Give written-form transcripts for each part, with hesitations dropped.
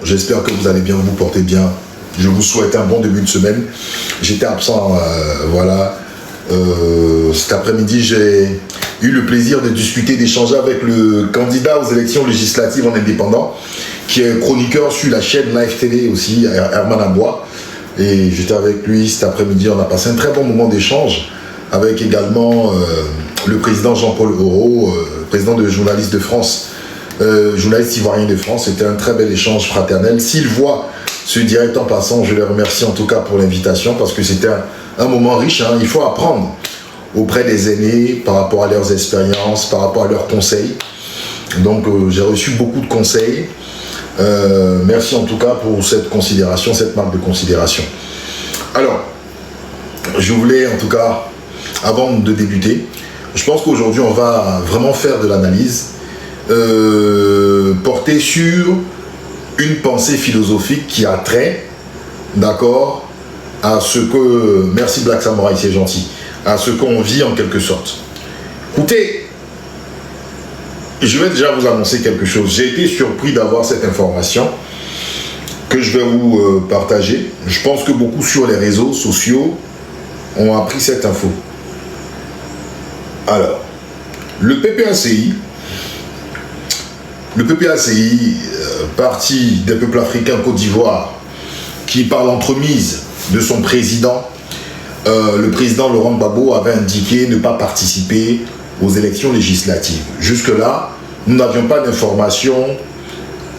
j'espère que vous allez bien, vous vous portez bien. Je vous souhaite un bon début de semaine. J'étais absent, voilà. Cet après-midi, j'ai eu le plaisir de discuter, d'échanger avec le candidat aux élections législatives en indépendant, qui est chroniqueur sur la chaîne Live TV aussi, Herman Abois. Et j'étais avec lui cet après-midi, on a passé un très bon moment d'échange avec également le président Jean-Paul Auro, président de Journalistes de France, journaliste ivoirien de France. C'était un très bel échange fraternel. S'il voit ce direct en passant, je les remercie en tout cas pour l'invitation, parce que c'était un moment riche, hein. Il faut apprendre auprès des aînés par rapport à leurs expériences, par rapport à leurs conseils. Donc j'ai reçu beaucoup de conseils. Merci en tout cas pour cette considération, cette marque de considération. Alors, je voulais en tout cas, avant de débuter, je pense qu'aujourd'hui on va vraiment faire de l'analyse portée sur une pensée philosophique qui a trait, d'accord, à ce que, merci Black Samurai, c'est gentil, à ce qu'on vit en quelque sorte. Écoutez, je vais déjà vous annoncer quelque chose. J'ai été surpris d'avoir cette information que je vais vous partager. Je pense que beaucoup sur les réseaux sociaux ont appris cette info. Alors, le PPACI, parti des peuples africains Côte d'Ivoire, qui par l'entremise de son président, le président Laurent Gbagbo, avait indiqué ne pas participer aux élections législatives. Jusque-là, nous n'avions pas d'informations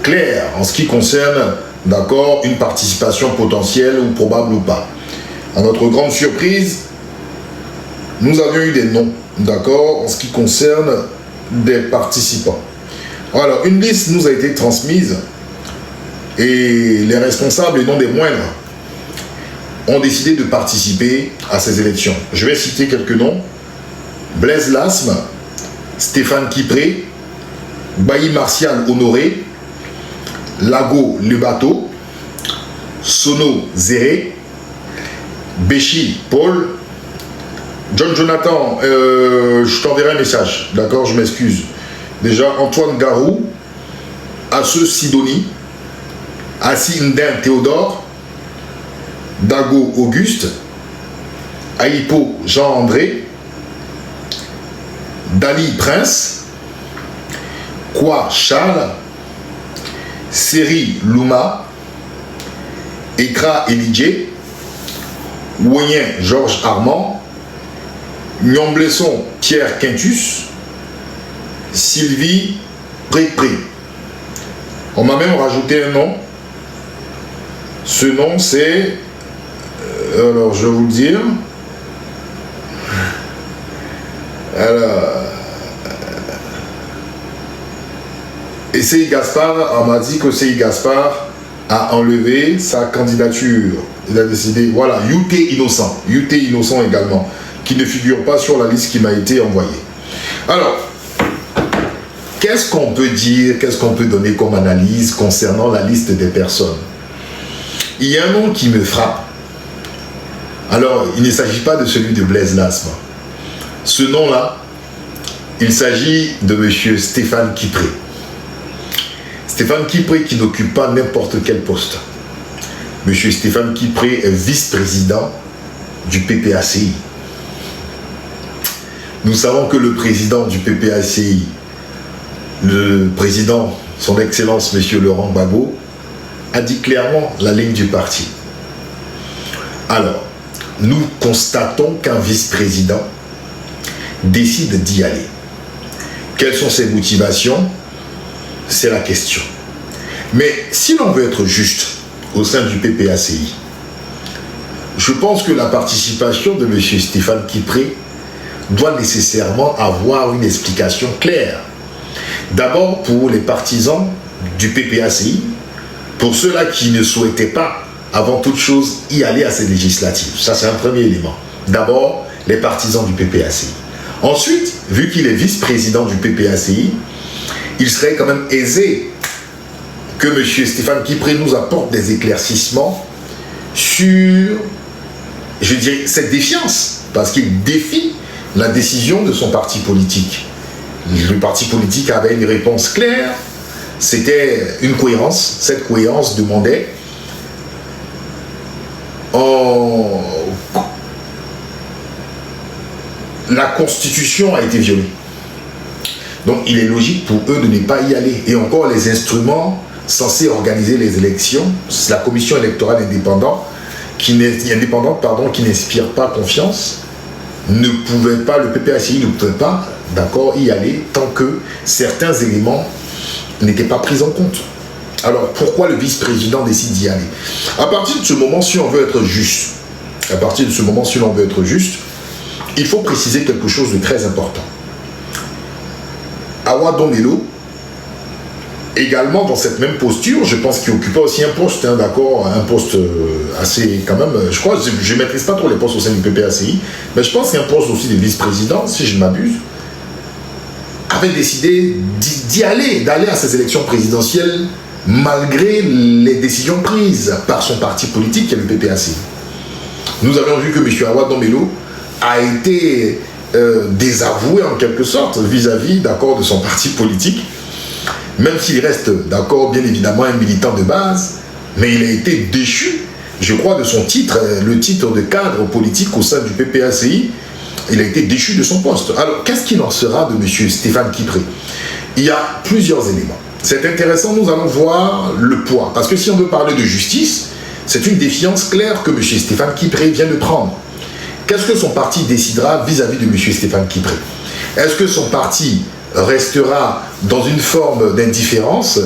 claires en ce qui concerne, d'accord, une participation potentielle ou probable ou pas. À notre grande surprise, nous avions eu des noms, d'accord, en ce qui concerne des participants. Alors, une liste nous a été transmise et les responsables, et non des moindres, ont décidé de participer à ces élections. Je vais citer quelques noms. Blaise Lasme, Stéphane Kipré, Bailly Martial Honoré, Lago Lebato, Sono Zéré, Béchi Paul, John Jonathan, je t'enverrai un message, d'accord, je m'excuse. Déjà, Antoine Garou, Asseux Sidoni, Assi Ndin Théodore, Dago Auguste, Aïpo Jean-André, Dali Prince, Kwa Charles, Seri Louma, Ekra Elidje, Woyen Georges Armand, Nyomblesson Pierre Quintus, Sylvie Prépré. On m'a même rajouté un nom. Ce nom c'est... alors je vais vous le dire. Alors... et Seyi Gaspard, on m'a dit que Seyi Gaspard a enlevé sa candidature. Il a décidé, voilà, Youté Innocent également, qui ne figure pas sur la liste qui m'a été envoyée. Alors, qu'est-ce qu'on peut dire, qu'est-ce qu'on peut donner comme analyse concernant la liste des personnes? Il y a un nom qui me frappe. Alors, il ne s'agit pas de celui de Blaise Lasme. Ce nom-là, il s'agit de M. Stéphane Kipré. Stéphane Kipré qui n'occupe pas n'importe quel poste. M. Stéphane Kipré est vice-président du PPACI. Nous savons que le président du PPACI, le président, son Excellence M. Laurent Gbagbo, a dit clairement la ligne du parti. Alors, nous constatons qu'un vice-président décide d'y aller. Quelles sont ses motivations? C'est la question. Mais si l'on veut être juste au sein du PPACI, je pense que la participation de M. Stéphane Kipré doit nécessairement avoir une explication claire. D'abord pour les partisans du PPACI, pour ceux-là qui ne souhaitaient pas, avant toute chose, y aller à ces législatives. Ça, c'est un premier élément. D'abord, les partisans du PPACI. Ensuite, vu qu'il est vice-président du PPACI, il serait quand même aisé que M. Stéphane Kipré nous apporte des éclaircissements sur, je dirais, cette défiance, parce qu'il défie la décision de son parti politique. Le parti politique avait une réponse claire c'était une cohérence. Cette cohérence demandait la Constitution a été violée. Donc il est logique pour eux de ne pas y aller. Et encore, les instruments censés organiser les élections, la commission électorale indépendante, qui n'inspire pas confiance, ne pouvait pas, le PPACI ne pouvait pas, d'accord, y aller tant que certains éléments n'étaient pas pris en compte. Alors pourquoi le vice-président décide d'y aller? À partir de ce moment, si on veut être juste, il faut préciser quelque chose de très important. Awa Domelo, également dans cette même posture, je pense qu'il occupait aussi un poste, hein, d'accord, un poste assez, quand même, je crois, je ne maîtrise pas trop les postes au sein du PPACI, mais je pense qu'il y a un poste aussi de vice-président, si je ne m'abuse, avait décidé d'aller à ces élections présidentielles malgré les décisions prises par son parti politique qui est le PPACI. Nous avons vu que M. Awa Domelo a été désavoué en quelque sorte vis-à-vis, d'accord, de son parti politique, même s'il reste, d'accord, bien évidemment un militant de base, mais il a été déchu, je crois, de son titre, le titre de cadre politique au sein du PPACI, il a été déchu de son poste. Alors, qu'est-ce qu'il en sera de M. Stéphane Kipré? Il y a plusieurs éléments. C'est intéressant, nous allons voir le poids, parce que si on veut parler de justice, c'est une défiance claire que M. Stéphane Kipré vient de prendre. Qu'est-ce que son parti décidera vis-à-vis de M. Stéphane Kipré? Est-ce que son parti restera dans une forme d'indifférence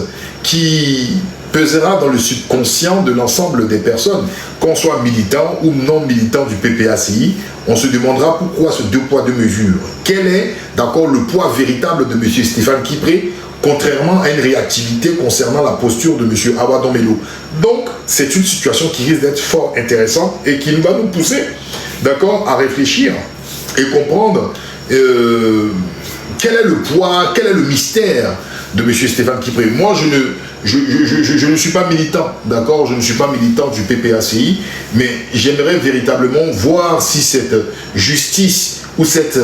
qui pesera dans le subconscient de l'ensemble des personnes, qu'on soit militant ou non militant du PPACI? On se demandera pourquoi ce deux poids deux mesures. Quel est, d'accord, le poids véritable de M. Stéphane Kipré, contrairement à une réactivité concernant la posture de M. Awa Domelo. Donc, c'est une situation qui risque d'être fort intéressante et qui va nous pousser, d'accord, à réfléchir et comprendre quel est le poids, quel est le mystère de M. Stéphane Kipré. Moi, je ne suis pas militant, d'accord, je ne suis pas militant du PPACI, mais j'aimerais véritablement voir si cette justice ou cette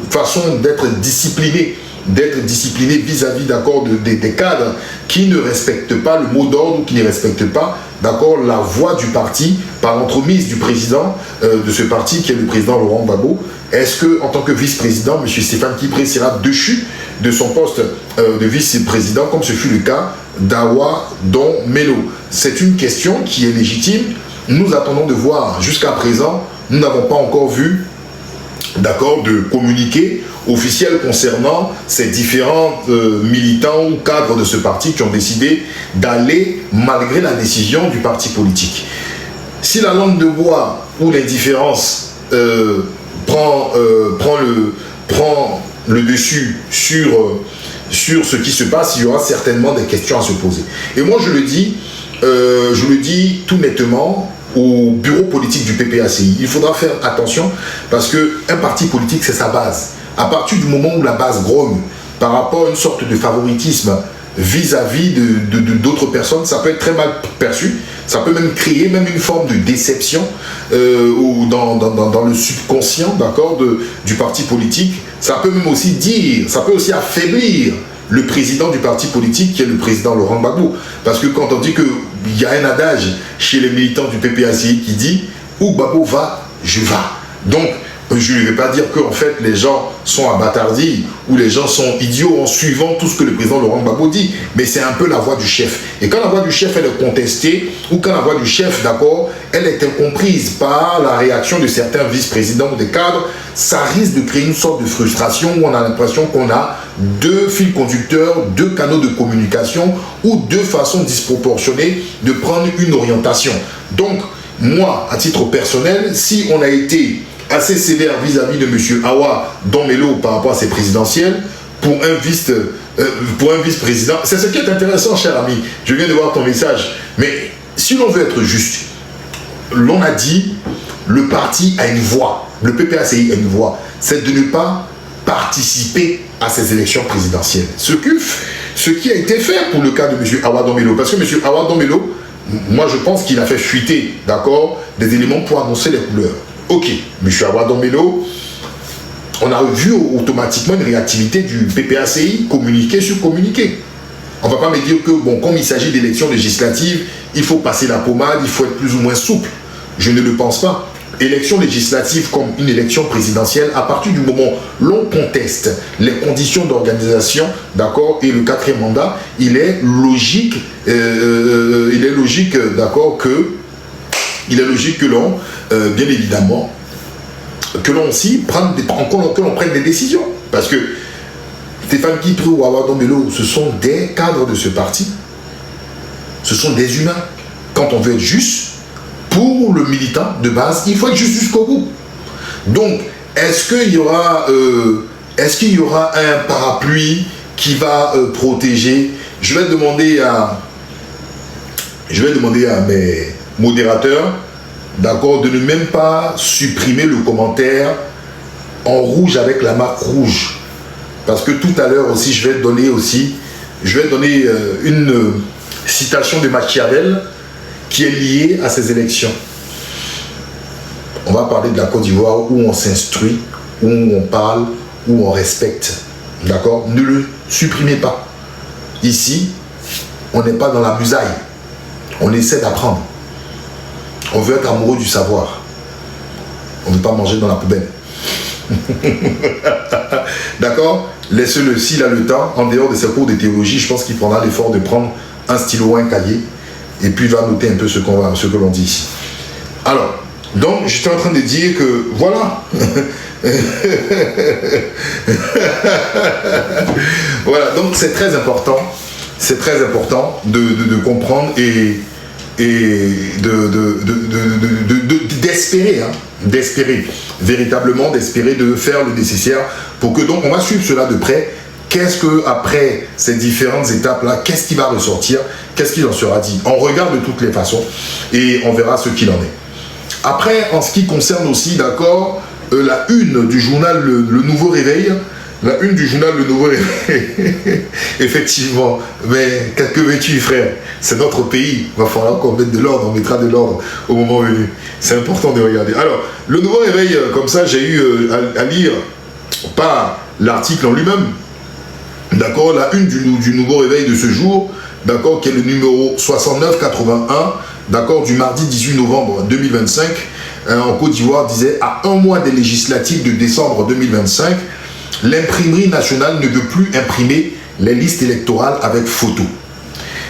façon d'être discipliné vis-à-vis, d'accord, des cadres qui ne respectent pas le mot d'ordre ou qui ne respectent pas, d'accord, la voix du parti par l'entremise du président de ce parti qui est le président Laurent Gbagbo. Est-ce que, en tant que vice-président, M. Stéphane Kipré sera déchu de son poste de vice-président, comme ce fut le cas d'Awa Domelo? C'est une question qui est légitime. Nous attendons de voir. Jusqu'à présent, nous n'avons pas encore vu, d'accord, de communiqué officiel concernant ces différents militants ou cadres de ce parti qui ont décidé d'aller malgré la décision du parti politique. Si la langue de bois ou l'indifférence prend le dessus sur ce qui se passe, il y aura certainement des questions à se poser. Et moi je le dis tout nettement au bureau politique du PPACI. Il faudra faire attention parce qu'un parti politique, c'est sa base. À partir du moment où la base grogne par rapport à une sorte de favoritisme vis-à-vis d'autres personnes, ça peut être très mal perçu. Ça peut même créer même une forme de déception ou dans le subconscient, d'accord, du parti politique. Ça peut même aussi affaiblir le président du parti politique qui est le président Laurent Gbagbo. Parce que quand on dit qu'il y a un adage chez les militants du PPACI qui dit « Où Gbagbo va, je vais ». Donc, je ne vais pas dire que en fait, les gens sont abattardis ou les gens sont idiots en suivant tout ce que le président Laurent Gbagbo dit, mais c'est un peu la voix du chef. Et quand la voix du chef elle est contestée, ou quand la voix du chef, d'accord, elle est incomprise par la réaction de certains vice-présidents ou des cadres, ça risque de créer une sorte de frustration où on a l'impression qu'on a deux fils conducteurs, deux canaux de communication ou deux façons disproportionnées de prendre une orientation. Donc, moi, à titre personnel, si on a été assez sévère vis-à-vis de M. Awa Domelo par rapport à ses présidentielles, pour un vice-président, c'est ce qui est intéressant, cher ami. Je viens de voir ton message. Mais si l'on veut être juste, l'on a dit, le parti a une voix, le PPACI a une voix, c'est de ne pas participer à ces élections présidentielles. Ce qui a été fait pour le cas de M. Awa Domelo, parce que M. Awa Domelo, moi je pense qu'il a fait fuiter, d'accord, des éléments pour annoncer les couleurs. Ok, M. Awa Domelo, on a vu automatiquement une réactivité du PPACI, communiqué sur communiqué. On ne va pas me dire que, bon, comme il s'agit d'élections législatives, il faut passer la pommade, il faut être plus ou moins souple. Je ne le pense pas. Élection législative comme une élection présidentielle, à partir du moment où l'on conteste les conditions d'organisation, d'accord, et le 4e mandat, il est logique, d'accord, que l'on, bien évidemment, que l'on aussi prenne des décisions. Parce que Stéphane Guipré ou Awa Dombello, ce sont des cadres de ce parti. Ce sont des humains. Quand on veut être juste, pour le militant de base, il faut être juste jusqu'au bout. Donc, est-ce qu'il y aura un parapluie qui va protéger? Je vais demander à mes modérateurs, d'accord, de ne même pas supprimer le commentaire en rouge avec la marque rouge. Parce que tout à l'heure aussi, je vais donner une citation de Machiavel qui est liée à ces élections. On va parler de la Côte d'Ivoire où on s'instruit, où on parle, où on respecte. D'accord? Ne le supprimez pas. Ici, on n'est pas dans la musaille. On essaie d'apprendre. On veut être amoureux du savoir. On ne veut pas manger dans la poubelle. D'accord? Laissez-le, s'il a le temps, en dehors de ses cours de théologie, je pense qu'il prendra l'effort de prendre un stylo ou un cahier et puis il va noter un peu ce que l'on dit ici. Alors, donc, j'étais en train de dire que, voilà. Voilà, donc c'est très important de comprendre et d'espérer, véritablement d'espérer, de faire le nécessaire pour que, donc, on va suivre cela de près. Qu'est-ce que, après ces différentes étapes-là, qu'est-ce qui va ressortir? Qu'est-ce qu'il en sera dit? On regarde de toutes les façons et on verra ce qu'il en est. Après, en ce qui concerne aussi, d'accord, la une du journal Le Nouveau Réveil, la une du journal Le Nouveau Réveil, effectivement, mais que veux-tu, frère? C'est notre pays, il va falloir qu'on mette de l'ordre, on mettra de l'ordre au moment venu. C'est important de regarder. Alors, Le Nouveau Réveil, comme ça, j'ai eu à lire, pas l'article en lui-même, d'accord, la une du Nouveau Réveil de ce jour, d'accord, qui est le numéro 6981, d'accord, du mardi 18 novembre 2025, en Côte d'Ivoire, disait: à un mois des législatives de décembre 2025, l'imprimerie nationale ne veut plus imprimer les listes électorales avec photo.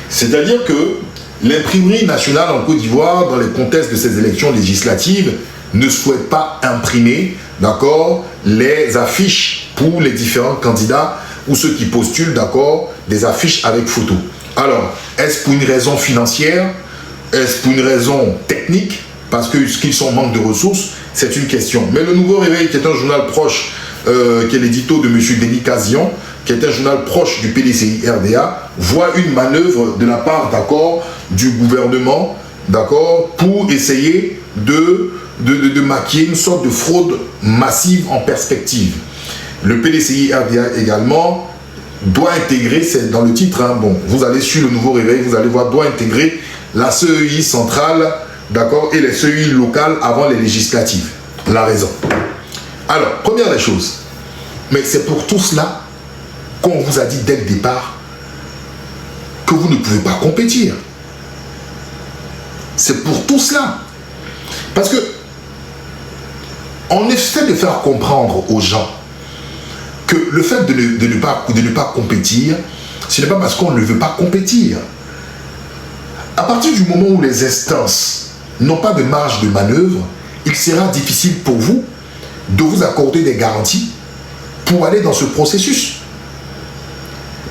C'est-à-dire que l'imprimerie nationale en Côte d'Ivoire, dans les contextes de ces élections législatives, ne souhaite pas imprimer, d'accord, les affiches pour les différents candidats ou ceux qui postulent, d'accord, des affiches avec photo. Alors, est-ce pour une raison financière? Est-ce pour une raison technique? Parce qu'ils sont en manque de ressources? C'est une question. Mais Le Nouveau Réveil, qui est un journal proche, qui est l'édito de M. Denis Cazion, qui est un journal proche du PDCI-RDA, voit une manœuvre de la part, d'accord, du gouvernement, d'accord, pour essayer de maquiller une sorte de fraude massive en perspective. Le PDCI-RDA également doit intégrer, c'est dans le titre, hein, bon, vous allez sur Le Nouveau Réveil, vous allez voir, doit intégrer la CEI centrale, d'accord, et les CEI locales avant les législatives. La raison. Alors, première des choses, mais c'est pour tout cela qu'on vous a dit dès le départ que vous ne pouvez pas compétir. C'est pour tout cela. Parce que on essaie de faire comprendre aux gens que le fait de ne pas compétir, ce n'est pas parce qu'on ne veut pas compétir. À partir du moment où les instances n'ont pas de marge de manœuvre, il sera difficile pour vous de vous accorder des garanties pour aller dans ce processus.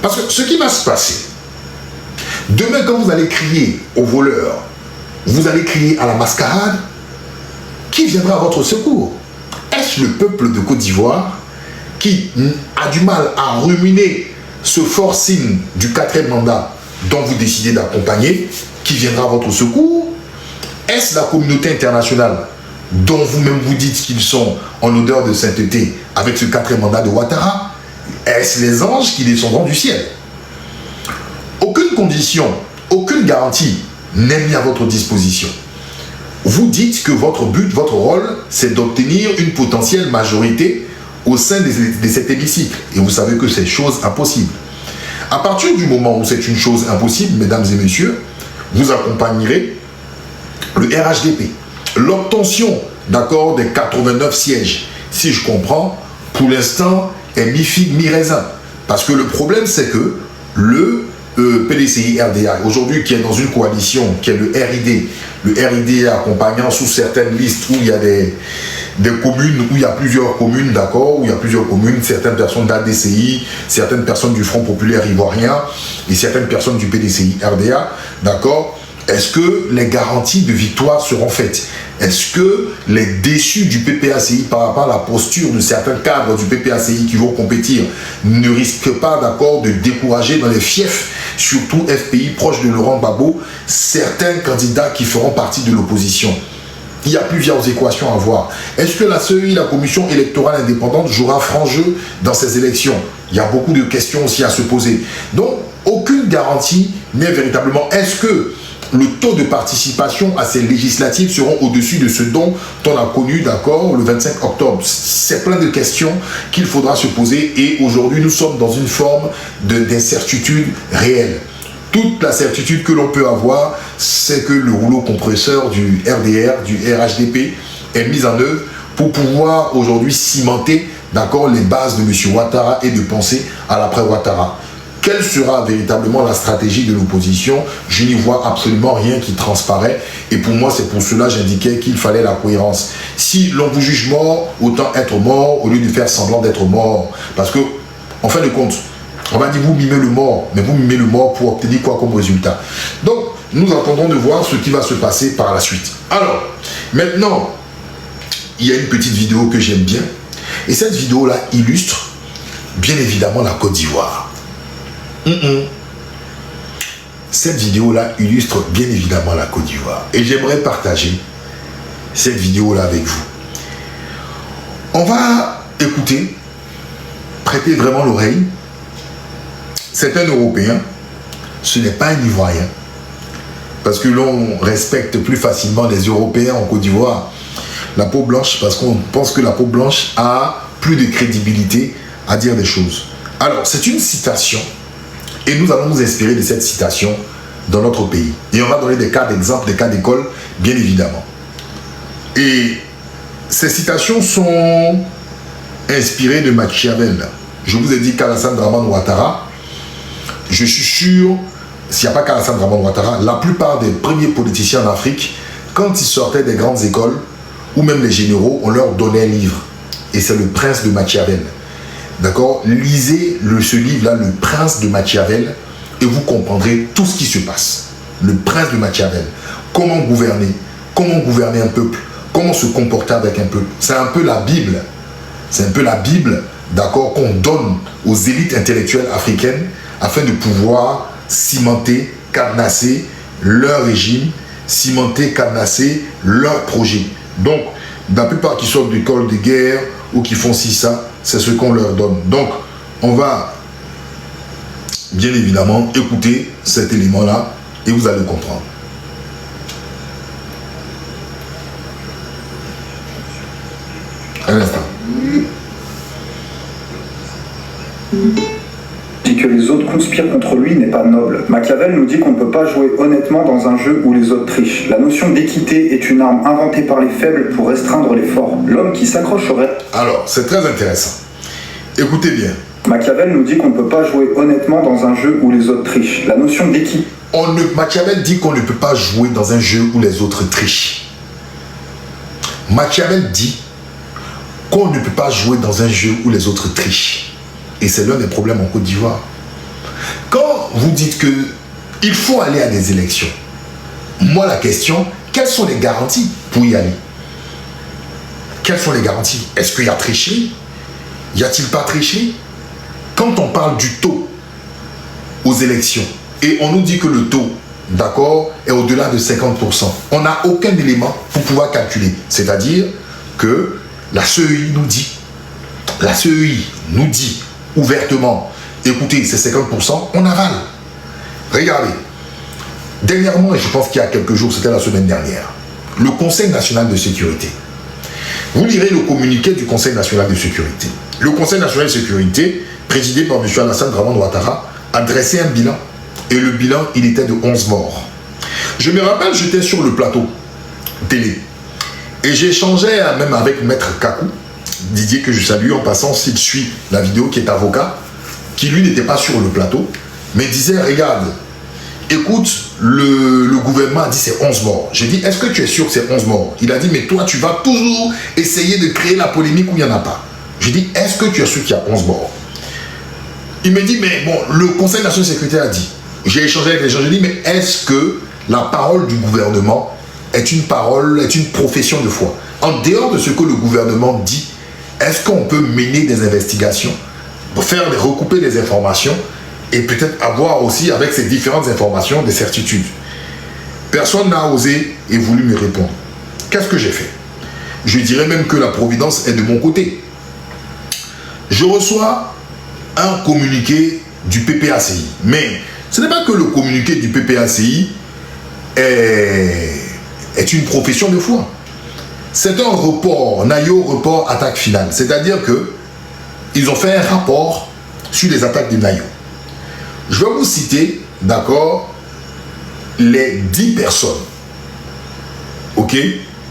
Parce que ce qui va se passer, demain quand vous allez crier aux voleurs, vous allez crier à la mascarade, qui viendra à votre secours? Est-ce le peuple de Côte d'Ivoire qui a du mal à ruminer ce forcing du 4e mandat dont vous décidez d'accompagner, qui viendra à votre secours? Est-ce la communauté internationale dont vous-même vous dites qu'ils sont en odeur de sainteté avec ce 4e mandat de Ouattara? Est-ce les anges qui descendront du ciel? Aucune condition, aucune garantie n'est mise à votre disposition. Vous dites que votre but, votre rôle, c'est d'obtenir une potentielle majorité au sein de cet hémicycle. Et vous savez que c'est chose impossible. À partir du moment où c'est une chose impossible, mesdames et messieurs, vous accompagnerez le RHDP. L'obtention, d'accord, des 89 sièges, si je comprends, pour l'instant, est mi-figue, mi-raisin. Parce que le problème, c'est que le PDCI RDA, aujourd'hui, qui est dans une coalition, qui est le RID accompagnant sous certaines listes où il y a des communes, où il y a plusieurs communes, d'accord, où il y a plusieurs communes, certaines personnes d'ADCI, certaines personnes du Front Populaire Ivoirien et certaines personnes du PDCI RDA, d'accord. Est-ce que les garanties de victoire seront faites? Est-ce que les déçus du PPACI par rapport à la posture de certains cadres du PPACI qui vont compétir ne risquent pas, d'accord, de décourager dans les fiefs, surtout FPI proche de Laurent Gbagbo, certains candidats qui feront partie de l'opposition? Il y a plusieurs équations à voir. Est-ce que la CEI, la Commission électorale indépendante, jouera franc jeu dans ces élections? Il y a beaucoup de questions aussi à se poser. Donc, aucune garantie n'est véritablement... Est-ce que le taux de participation à ces législatives seront au-dessus de ce dont on a connu, d'accord, le 25 octobre? C'est plein de questions qu'il faudra se poser et aujourd'hui, nous sommes dans une forme d'incertitude réelle. Toute la certitude que l'on peut avoir, c'est que le rouleau compresseur du RDR, du RHDP est mis en œuvre pour pouvoir aujourd'hui cimenter, d'accord, les bases de M. Ouattara et de penser à l'après-Ouattara. Quelle sera véritablement la stratégie de l'opposition? Je n'y vois absolument rien qui transparaît. Et pour moi, c'est pour cela que j'indiquais qu'il fallait la cohérence. Si l'on vous juge mort, autant être mort au lieu de faire semblant d'être mort. Parce que, en fin de compte, on va dire vous mimez le mort, mais vous mimez le mort pour obtenir quoi comme résultat? Donc, nous attendons de voir ce qui va se passer par la suite. Alors, maintenant, il y a une petite vidéo que j'aime bien. Et cette vidéo-là illustre, bien évidemment, la Côte d'Ivoire. Cette vidéo-là illustre bien évidemment la Côte d'Ivoire. Et j'aimerais partager cette vidéo-là avec vous. On va écouter, prêter vraiment l'oreille. C'est un Européen, ce n'est pas un Ivoirien. Parce que l'on respecte plus facilement les Européens en Côte d'Ivoire. La peau blanche, parce qu'on pense que la peau blanche a plus de crédibilité à dire des choses. Alors, c'est une citation. Et nous allons nous inspirer de cette citation dans notre pays. Et on va donner des cas d'exemple, des cas d'école, bien évidemment. Et ces citations sont inspirées de Machiavel. Je vous ai dit qu'Alassane Dramane Ouattara, je suis sûr, s'il n'y a pas qu'Alassane Dramane Ouattara, la plupart des premiers politiciens en Afrique, quand ils sortaient des grandes écoles, ou même les généraux, on leur donnait un livre. Et c'est le Prince de Machiavel. D'accord? Lisez ce livre-là, Le Prince de Machiavel, et vous comprendrez tout ce qui se passe. Le Prince de Machiavel. Comment gouverner un peuple, comment se comporter avec un peuple. C'est un peu la Bible. C'est un peu la Bible, d'accord, qu'on donne aux élites intellectuelles africaines afin de pouvoir cimenter, cadenasser leur régime, cimenter, cadenasser leur projet. Donc, la plupart qui sortent d'école de guerre ou qui font ci, ça, c'est ce qu'on leur donne. Donc, on va bien évidemment écouter cet élément-là et vous allez comprendre. Un instant. Dit que les autres conspirent contre lui n'est pas noble. Machiavel nous dit qu'on ne peut pas jouer honnêtement dans un jeu où les autres trichent. La notion d'équité est une arme inventée par les faibles pour restreindre les forts. L'homme qui s'accroche au reste... Alors, c'est très intéressant. Écoutez bien. Machiavel nous dit qu'on ne peut pas jouer honnêtement dans un jeu où les autres trichent. La notion d'équité... Machiavel dit qu'on ne peut pas jouer dans un jeu où les autres trichent. Machiavel dit qu'on ne peut pas jouer dans un jeu où les autres trichent. Et c'est l'un des problèmes en Côte d'Ivoire. Quand vous dites qu'il faut aller à des élections, moi la question, quelles sont les garanties pour y aller? Quelles sont les garanties? Est-ce qu'il y a tricherie? Y a-t-il pas tricherie? Quand on parle du taux aux élections, et on nous dit que le taux, d'accord, est au-delà de 50%, on n'a aucun élément pour pouvoir calculer. C'est-à-dire que la CEI nous dit ouvertement, écoutez, c'est 50%, on avale. Regardez, dernièrement, et je pense qu'il y a quelques jours, c'était la semaine dernière, le Conseil national de sécurité. Vous lirez le communiqué du Conseil national de sécurité. Le Conseil national de sécurité, présidé par M. Alassane Dramane Ouattara, a dressé un bilan. Et le bilan, il était de 11 morts. Je me rappelle, j'étais sur le plateau télé. Et j'ai échangé même avec Maître Kakou, Didier que je salue en passant s'il suit la vidéo, qui est avocat, qui lui n'était pas sur le plateau, mais disait, regarde, écoute, le gouvernement a dit c'est 11 morts. J'ai dit, est-ce que tu es sûr que c'est 11 morts? Il a dit, mais toi, tu vas toujours essayer de créer la polémique où il n'y en a pas. J'ai dit, est-ce que tu es sûr qu'il y a 11 morts? Il me dit, mais bon, le Conseil national de sécurité a dit. J'ai échangé avec les gens, j'ai dit, mais est-ce que la parole du gouvernement est une parole, est une profession de foi? En dehors de ce que le gouvernement dit, est-ce qu'on peut mener des investigations, faire recouper des informations et peut-être avoir aussi, avec ces différentes informations, des certitudes? Personne n'a osé et voulu me répondre. Qu'est-ce que j'ai fait? Je dirais même que la providence est de mon côté. Je reçois un communiqué du PPACI. Mais ce n'est pas que le communiqué du PPACI est une profession de foi. C'est un report, Nayo report attaque finale. C'est-à-dire que ils ont fait un rapport sur les attaques de Nayo. Je vais vous citer, d'accord, les 10 personnes. Ok?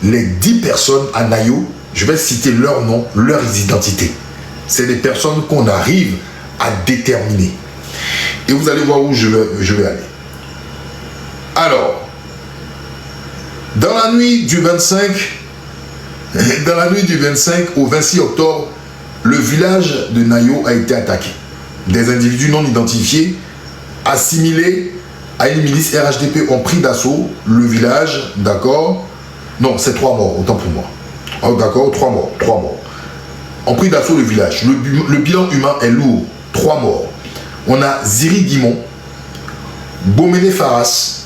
Les 10 personnes à Nayo, je vais citer leur nom, leurs identités. C'est des personnes qu'on arrive à déterminer. Et vous allez voir où je vais aller. Alors, dans la nuit du 25 au 26 octobre, le village de Nayo a été attaqué. Des individus non identifiés, assimilés à une milice RHDP, ont pris d'assaut le village, d'accord? Non, c'est 3 morts, autant pour moi. Oh, d'accord, 3 morts. Ont pris d'assaut le village. Le bilan humain est lourd, 3 morts. On a Ziri Guimon, Bomene Faras,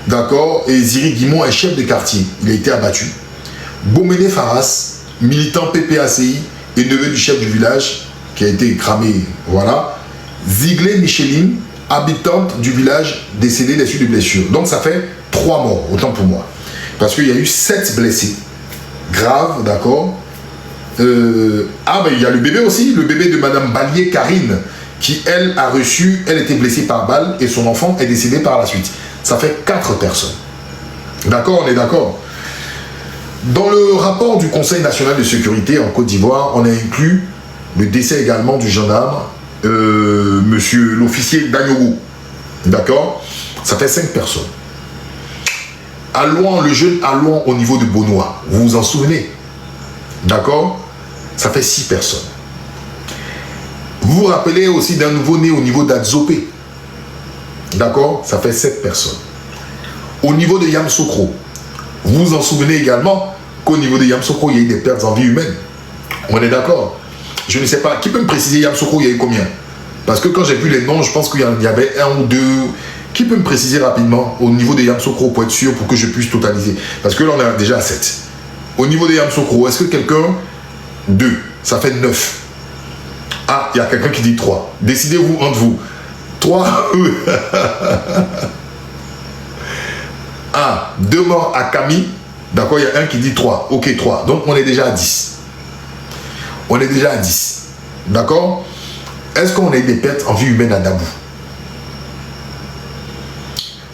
d'accord? Et Ziri Guimon est chef de quartier, il a été abattu. Bomene Faras, militant PPACI et neveu du chef du village, qui a été cramé, voilà. Ziglé Micheline, habitante du village, décédée des suites de blessures. Donc ça fait 3 morts, autant pour moi. Parce qu'il y a eu 7 blessés, graves, d'accord? Mais il y a le bébé aussi, le bébé de Madame Ballier Karine, qui elle a reçu, elle était blessée par balle et son enfant est décédé par la suite. Ça fait 4 personnes. D'accord, on est d'accord? Dans le rapport du Conseil national de sécurité en Côte d'Ivoire, on a inclus le décès également du gendarme, monsieur l'officier Dagnogo. D'accord? Ça fait 5 personnes. Alouan, le jeune Alouan au niveau de Bonois, vous vous en souvenez? D'accord? Ça fait 6 personnes. Vous vous rappelez aussi d'un nouveau-né au niveau d'Adzopé. D'accord? Ça fait 7 personnes. Au niveau de Yamsokro, vous vous en souvenez également qu'au niveau de Yamsokro, il y a eu des pertes en vie humaine. On est d'accord? Je ne sais pas. Qui peut me préciser Yamsokro, il y a eu combien? Parce que quand j'ai vu les noms, je pense qu'il y avait 1 ou 2. Qui peut me préciser rapidement au niveau de Yamsokro pour être sûr, pour que je puisse totaliser? Parce que là, on est déjà à 7. Au niveau de Yamsokro, est-ce que quelqu'un... 2, ça fait 9. Ah, il y a quelqu'un qui dit 3. Décidez-vous entre vous. 3. 2 morts à Camille. D'accord, il y a un qui dit 3. Ok, 3. Donc, on est déjà à 10. On est déjà à 10. D'accord? Est-ce qu'on a eu des pertes en vie humaine à Dabou?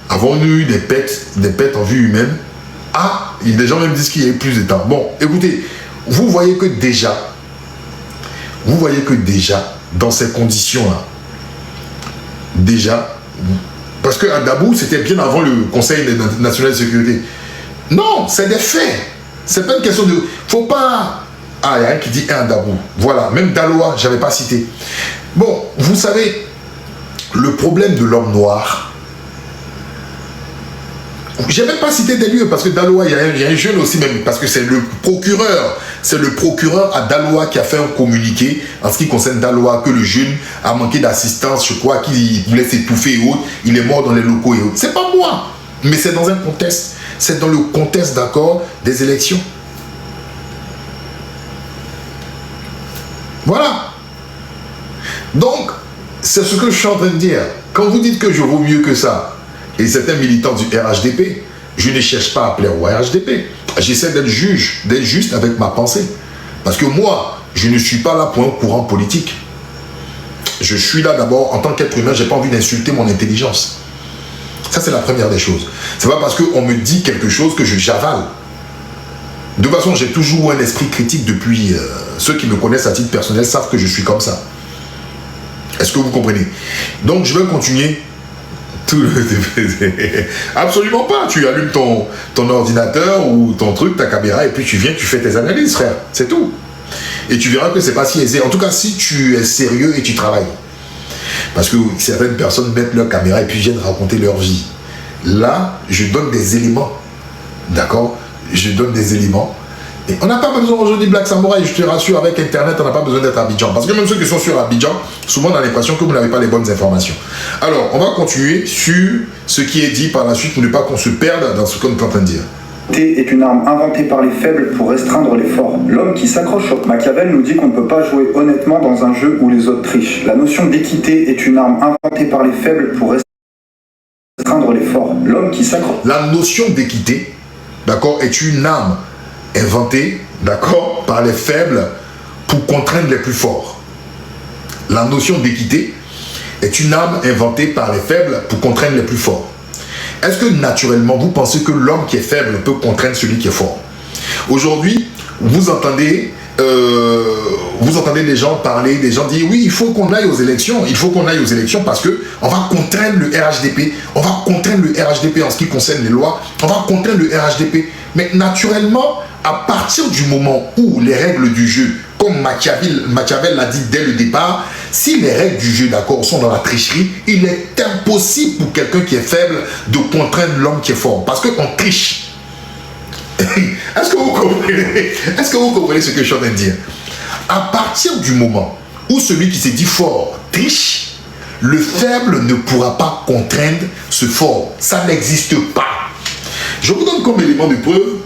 Avons-nous eu des pertes en vie humaine? Ah, des gens même disent qu'il y a eu plus de temps. Bon, écoutez, vous voyez que déjà, dans ces conditions-là, déjà, parce qu'à Dabou, c'était bien avant le Conseil national de sécurité. Non, c'est des faits. C'est pas une question de... Faut pas... Ah, il y a un qui dit 1 à Dabou. Voilà, même Daloa, je n'avais pas cité. Bon, vous savez, le problème de l'homme noir... Je n'ai même pas cité des lieux parce que Daloa, il y a un jeune aussi même, parce que c'est le procureur à Daloa qui a fait un communiqué en ce qui concerne Daloa, que le jeune a manqué d'assistance, je crois qu'il voulait s'étouffer et autres, il est mort dans les locaux et autres. C'est pas moi, mais c'est dans un contexte, c'est dans le contexte d'accord des élections. Voilà. Donc, c'est ce que je suis en train de dire. Quand vous dites que je vaux mieux que ça, et c'est un militant du RHDP, je ne cherche pas à plaire au RHDP. J'essaie d'être juste avec ma pensée. Parce que moi, je ne suis pas là pour un courant politique. Je suis là d'abord en tant qu'être humain, j'ai pas envie d'insulter mon intelligence. Ça, c'est la première des choses. C'est pas parce qu'on me dit quelque chose que j'avale. De toute façon, j'ai toujours un esprit critique depuis... ceux qui me connaissent à titre personnel savent que je suis comme ça. Est-ce que vous comprenez? Donc, je vais continuer. Absolument pas. Tu allumes ton ordinateur ou ton truc, ta caméra, et puis tu viens, tu fais tes analyses, frère. C'est tout. Et tu verras que c'est pas si aisé. En tout cas, si tu es sérieux et tu travailles. Parce que certaines personnes mettent leur caméra et puis viennent raconter leur vie. Là, je donne des éléments. D'accord? Je donne des éléments. Et on n'a pas besoin aujourd'hui de Black Samouraï, je te rassure, avec Internet, on n'a pas besoin d'être à Abidjan. Parce que même ceux qui sont sur Abidjan, souvent on a l'impression que vous n'avez pas les bonnes informations. Alors, on va continuer sur ce qui est dit par la suite pour ne pas qu'on se perde dans ce qu'on est en train de dire. Est une arme inventée par les faibles pour restreindre les forts. L'homme qui s'accroche au Machiavel nous dit qu'on ne peut pas jouer honnêtement dans un jeu où les autres trichent. La notion d'équité est une arme inventée par les faibles pour restreindre les forts. L'homme qui s'accroche... La notion d'équité, d'accord, est une arme inventée, d'accord, par les faibles pour contraindre les plus forts. La notion d'équité est une arme inventée par les faibles pour contraindre les plus forts. Est-ce que naturellement, vous pensez que l'homme qui est faible peut contraindre celui qui est fort? Aujourd'hui, vous entendez des gens parler, des gens dire oui, il faut qu'on aille aux élections, parce que on va contraindre le RHDP, on va contraindre le RHDP en ce qui concerne les lois, on va contraindre le RHDP. Mais naturellement, à partir du moment où les règles du jeu, comme Machiavel l'a dit dès le départ, si les règles du jeu, d'accord, sont dans la tricherie, il est impossible pour quelqu'un qui est faible de contraindre l'homme qui est fort. Parce qu'on triche. Est-ce que vous comprenez ce que je suis en train de dire? À partir du moment où celui qui s'est dit fort triche, le faible ne pourra pas contraindre ce fort. Ça n'existe pas. Je vous donne comme élément de preuve,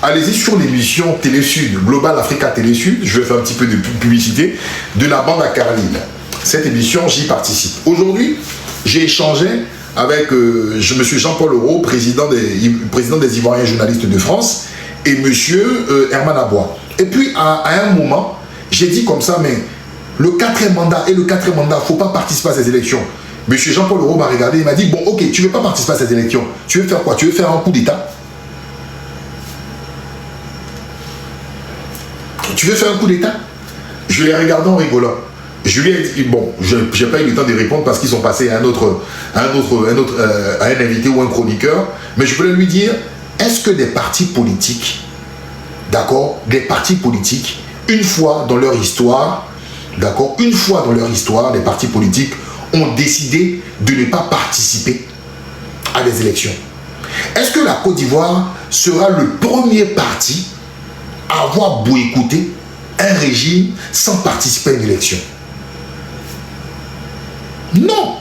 allez-y sur l'émission Télé Sud, Global Africa Télé Sud, je vais faire un petit peu de publicité, de la bande à Caroline. Cette émission, j'y participe. Aujourd'hui, j'ai échangé avec monsieur Jean-Paul Leroux, président des Ivoiriens journalistes de France, et monsieur Herman Abois. Et puis, à un moment, j'ai dit comme ça, mais le 4e mandat, il ne faut pas participer à ces élections. Monsieur Jean-Paul Leroux m'a regardé, il m'a dit, bon, ok, tu ne veux pas participer à ces élections. Tu veux faire quoi? Tu veux faire un coup d'État? Tu veux faire un coup d'État? Je l'ai regardé en rigolant. Je lui ai dit, bon, je n'ai pas eu le temps de répondre parce qu'ils sont passés à un invité ou un chroniqueur, mais je voulais lui dire, est-ce que des partis politiques, d'accord, des partis politiques, une fois dans leur histoire, d'accord, une fois dans leur histoire, les partis politiques ont décidé de ne pas participer à des élections? Est-ce que la Côte d'Ivoire sera le premier parti à avoir boycotté un régime sans participer à une élection? Non.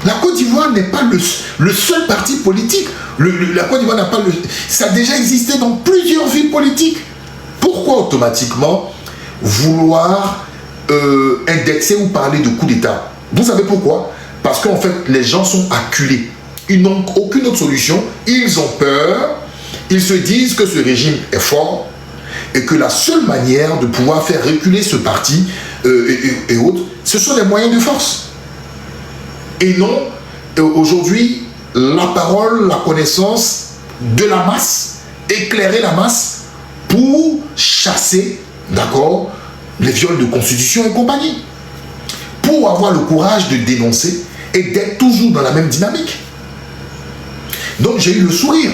La Côte d'Ivoire n'est pas le seul parti politique. La Côte d'Ivoire n'a pas le... Ça a déjà existé dans plusieurs villes politiques. Pourquoi automatiquement vouloir indexer ou parler de coup d'État? Vous savez pourquoi? Parce qu'en fait, les gens sont acculés. Ils n'ont aucune autre solution. Ils ont peur. Ils se disent que ce régime est fort et que la seule manière de pouvoir faire reculer ce parti et autres, ce sont les moyens de force. Et non, aujourd'hui, la parole, la connaissance de la masse, éclairer la masse pour chasser, d'accord, les viols de constitution et compagnie. Pour avoir le courage de dénoncer et d'être toujours dans la même dynamique. Donc j'ai eu le sourire.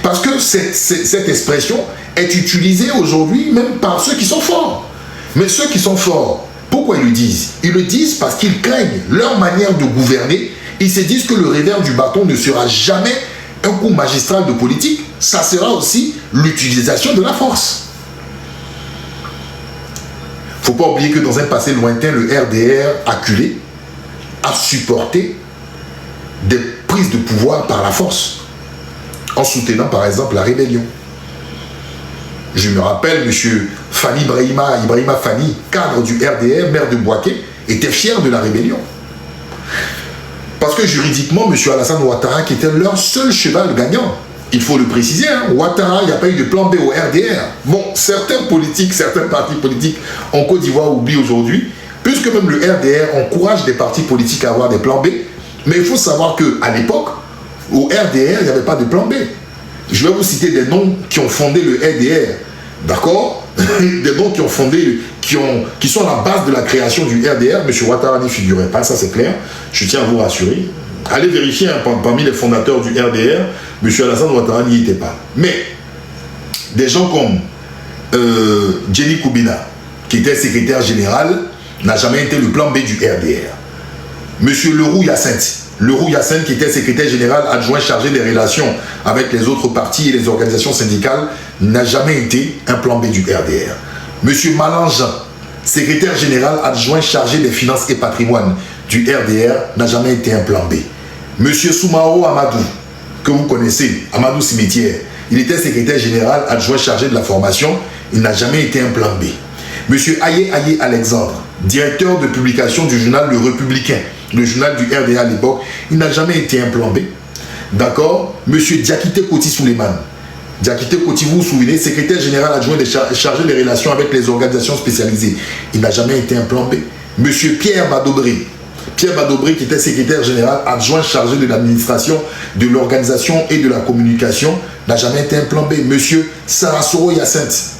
Parce que cette expression est utilisée aujourd'hui même par ceux qui sont forts. Mais ceux qui sont forts, pourquoi ils le disent? Ils le disent parce qu'ils craignent leur manière de gouverner. Ils se disent que le revers du bâton ne sera jamais un coup magistral de politique. Ça sera aussi l'utilisation de la force. Il ne faut pas oublier que dans un passé lointain, le RDR acculé a supporté des prises de pouvoir par la force, en soutenant par exemple la rébellion. Je me rappelle, M. Fani Ibrahima Fani, cadre du RDR, maire de Bouaké, était fier de la rébellion. Parce que juridiquement, M. Alassane Ouattara, qui était leur seul cheval gagnant, il faut le préciser, hein, Ouattara, il n'y a pas eu de plan B au RDR. Bon, certains politiques, certains partis politiques en Côte d'Ivoire oublient aujourd'hui puisque même le RDR encourage des partis politiques à avoir des plans B, mais il faut savoir qu'à l'époque, au RDR, il n'y avait pas de plan B. Je vais vous citer des noms qui ont fondé le RDR, d'accord? Des noms qui ont fondé, qui sont la base de la création du RDR. M. Ouattara n'y figurait pas, ça c'est clair, je tiens à vous rassurer. Allez vérifier, hein, parmi les fondateurs du RDR, M. Alassane Ouattara n'y était pas. Mais, des gens comme Jenny Koubina, qui était secrétaire général, n'a jamais été le plan B du RDR. M. Leroux Yacinthe, qui était secrétaire général adjoint chargé des relations avec les autres partis et les organisations syndicales, n'a jamais été un plan B du RDR. M. Malangean, secrétaire général adjoint chargé des finances et patrimoine du RDR, n'a jamais été un plan B. M. Soumao Amadou, que vous connaissez, Amadou Cimetière, il était secrétaire général adjoint chargé de la formation, il n'a jamais été un plan B. M. Aye Alexandre, directeur de publication du journal Le Républicain, le journal du RDA à l'époque, il n'a jamais été un plan B. D'accord? Monsieur Diakité Koti Souleymane. Diakité Koti, vous vous souvenez, secrétaire général adjoint chargé des relations avec les organisations spécialisées. Il n'a jamais été un plan B. Monsieur Pierre Badobré. Pierre Badobré, qui était secrétaire général adjoint chargé de l'administration, de l'organisation et de la communication, n'a jamais été un plan B. Monsieur Sarasoro Yacinthe,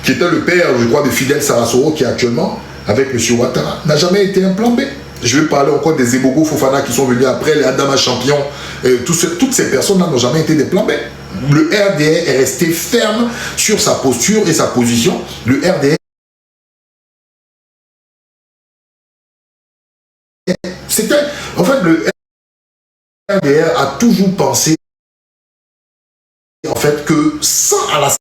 qui était le père, je crois, de Fidel Sarasoro, qui est actuellement avec M. Ouattara, n'a jamais été un plan B. Je vais parler encore des Ebogo Fofana qui sont venus après, les Adama Champion. Toutes ces personnes-là n'ont jamais été des plans B. Le RDR est resté ferme sur sa posture et sa position. Le RDR, en fait, le RDR a toujours pensé en fait que sans Alassane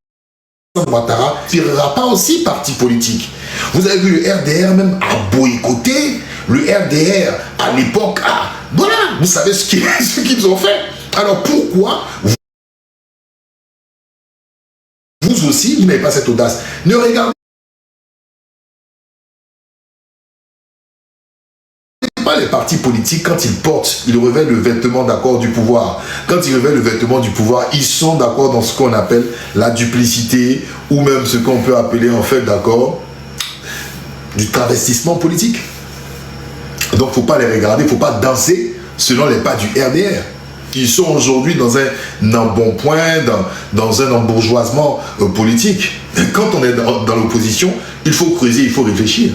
Ouattara, il ne tirera pas aussi parti politique. Vous avez vu le RDR même a boycotté. Le RDR, à l'époque, voilà, vous savez ce qu'ils ont fait. Alors pourquoi vous aussi, vous n'avez pas cette audace? Ne regardez pas les partis politiques quand ils revêtent le vêtement d'accord du pouvoir. Quand ils revêtent le vêtement du pouvoir, ils sont d'accord dans ce qu'on appelle la duplicité ou même ce qu'on peut appeler en fait d'accord du travestissement politique. Donc, il ne faut pas les regarder, il ne faut pas danser selon les pas du RDR. Ils sont aujourd'hui dans un embonpoint, dans un embourgeoisement politique. Quand on est dans l'opposition, il faut creuser, il faut réfléchir.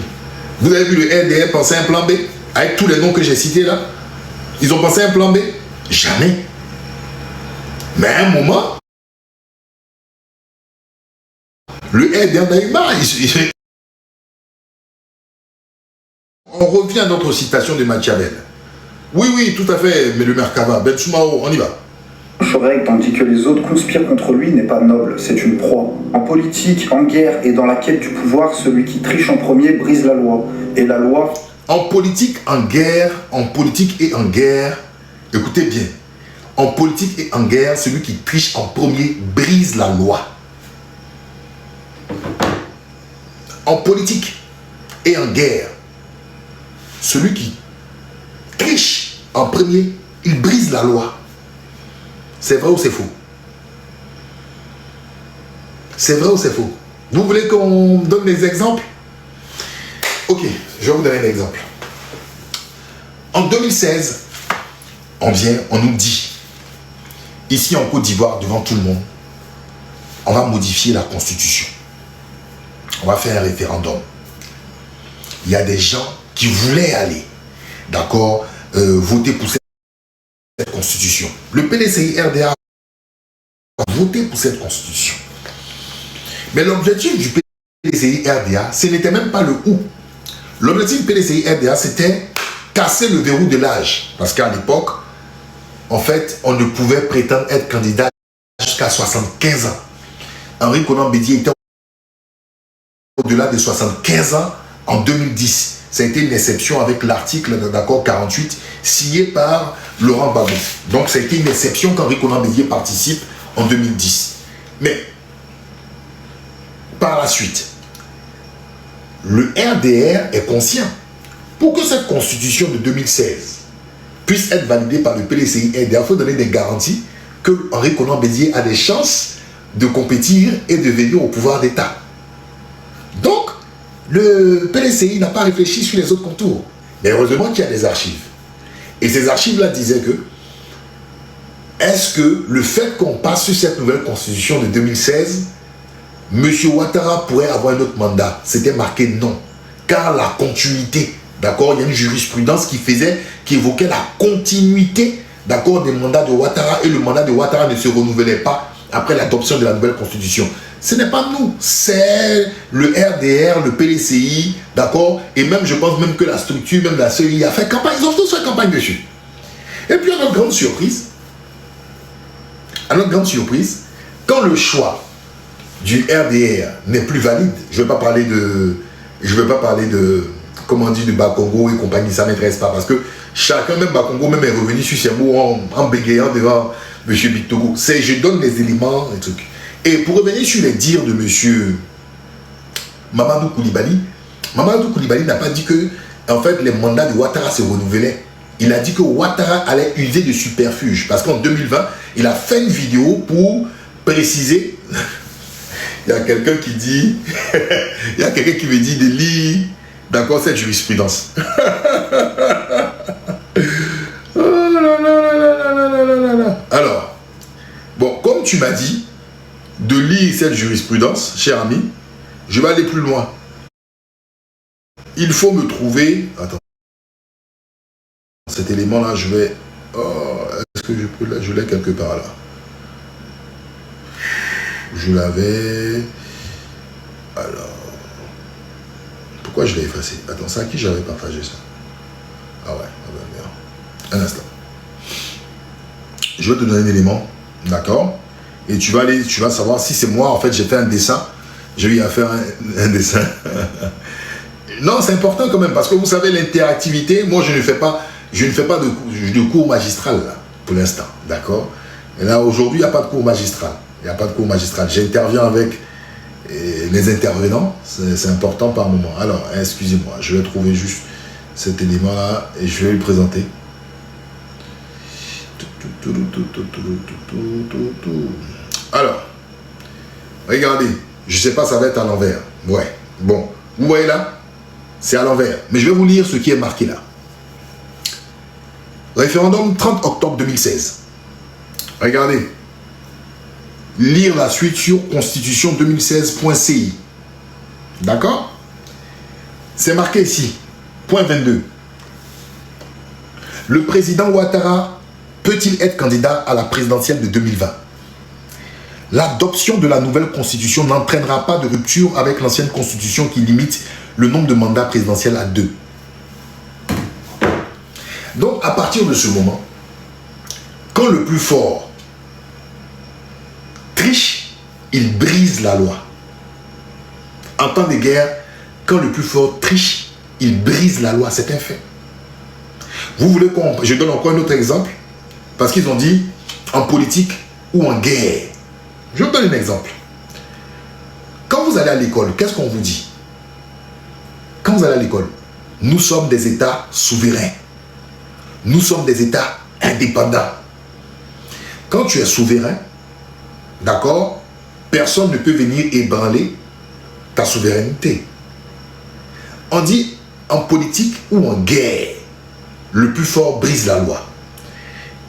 Vous avez vu le RDR penser à un plan B? Avec tous les noms que j'ai cités là, ils ont pensé à un plan B? Jamais. Mais à un moment, le RDR n'a eu marre. On revient à notre citation de Machiavel. Oui, tout à fait, mais le Merkava, Ben Soumao, on y va. Choreg, tandis que les autres conspirent contre lui, n'est pas noble, c'est une proie. En politique, en guerre et dans la quête du pouvoir, celui qui triche en premier brise la loi. Et la loi... En politique et en guerre, écoutez bien, en politique et en guerre, celui qui triche en premier brise la loi. En politique et en guerre, celui qui triche en premier, il brise la loi. C'est vrai ou c'est faux? C'est vrai ou c'est faux? Vous voulez qu'on donne des exemples? Ok, je vais vous donner un exemple. En 2016, on nous dit, ici en Côte d'Ivoire, devant tout le monde, on va modifier la Constitution. On va faire un référendum. Il y a des gens qui voulaient aller, d'accord, voter pour cette Constitution. Le PDCI-RDA a voté pour cette Constitution. Mais l'objectif du PDCI-RDA, ce n'était même pas le où. L'objectif du PDCI-RDA, c'était casser le verrou de l'âge. Parce qu'à l'époque, en fait, on ne pouvait prétendre être candidat jusqu'à 75 ans. Henri Konan Bédié était au-delà de 75 ans en 2010. Ça a été une exception avec l'article de l'accord 48 signé par Laurent Gbagbo. Donc ça a été une exception qu'Henri Konan Bédié participe en 2010. Mais par la suite, le RDR est conscient. Pour que cette constitution de 2016 puisse être validée par le PDCI-RDA, il faut donner des garanties que Henri Konan Bédié a des chances de compétir et de venir au pouvoir d'État. Donc, le PLCI n'a pas réfléchi sur les autres contours. Mais heureusement qu'il y a des archives. Et ces archives-là disaient que est-ce que le fait qu'on passe sur cette nouvelle constitution de 2016, M. Ouattara pourrait avoir un autre mandat? C'était marqué non. Car la continuité, d'accord, il y a une jurisprudence qui évoquait la continuité, d'accord, des mandats de Ouattara, et le mandat de Ouattara ne se renouvelait pas après l'adoption de la nouvelle constitution. Ce n'est pas nous, c'est le RDR, le PLCI, d'accord, et même, je pense même que la structure, même la CEI a fait campagne, ils ont tous fait campagne dessus. Et puis, à notre grande surprise, quand le choix du RDR n'est plus valide, je ne vais pas parler de, comment on dit, de Bakongo et compagnie, ça ne m'intéresse pas, parce que chacun, même Bakongo, même est revenu sur ses mots en bégayant devant M. Bictogo. Je donne les éléments, les trucs. Et pour revenir sur les dires de M. Mamadou Koulibaly n'a pas dit que, en fait, les mandats de Ouattara se renouvelaient. Il a dit que Ouattara allait user de superfuge, parce qu'en 2020, il a fait une vidéo pour préciser. Il y a quelqu'un qui dit, il y a quelqu'un qui me dit de lire, d'accord, cette jurisprudence. Alors, bon, comme tu m'as dit de lire cette jurisprudence, cher ami, je vais aller plus loin. Il faut me trouver... Attends. Cet élément-là, je vais... Oh, est-ce que je peux... Je l'ai quelque part là. Je l'avais... Alors... Pourquoi je l'ai effacé? Attends, c'est à qui j'avais partagé ça? Ah ouais, ah ben merde. Un instant. Je vais te donner un élément, d'accord? Et tu vas savoir si c'est moi, en fait, j'ai fait un dessin. J'ai eu à faire un dessin. Non, c'est important quand même, parce que vous savez, l'interactivité, moi, je ne fais pas de cours magistral, là, pour l'instant, d'accord? Et là, aujourd'hui, il n'y a pas de cours magistral. Il n'y a pas de cours magistral. J'interviens avec les intervenants, c'est important par moment. Alors, excusez-moi, je vais trouver juste cet élément-là et je vais le présenter. Alors, regardez, je ne sais pas, ça va être à l'envers. Ouais, bon, vous voyez là, c'est à l'envers. Mais je vais vous lire ce qui est marqué là. Référendum 30 octobre 2016. Regardez. Lire la suite sur constitution2016.ci. D'accord? C'est marqué ici. Point 22. Le président Ouattara peut-il être candidat à la présidentielle de 2020? L'adoption de la nouvelle constitution n'entraînera pas de rupture avec l'ancienne constitution qui limite le nombre de mandats présidentiels à 2. Donc, à partir de ce moment, quand le plus fort triche, il brise la loi. En temps de guerre, quand le plus fort triche, il brise la loi. C'est un fait. Vous voulez qu'on... Je donne encore un autre exemple. Parce qu'ils ont dit, en politique ou en guerre. Je vous donne un exemple. Quand vous allez à l'école, qu'est-ce qu'on vous dit? Quand vous allez à l'école, nous sommes des États souverains. Nous sommes des États indépendants. Quand tu es souverain, d'accord, personne ne peut venir ébranler ta souveraineté. On dit en politique ou en guerre, le plus fort brise la loi.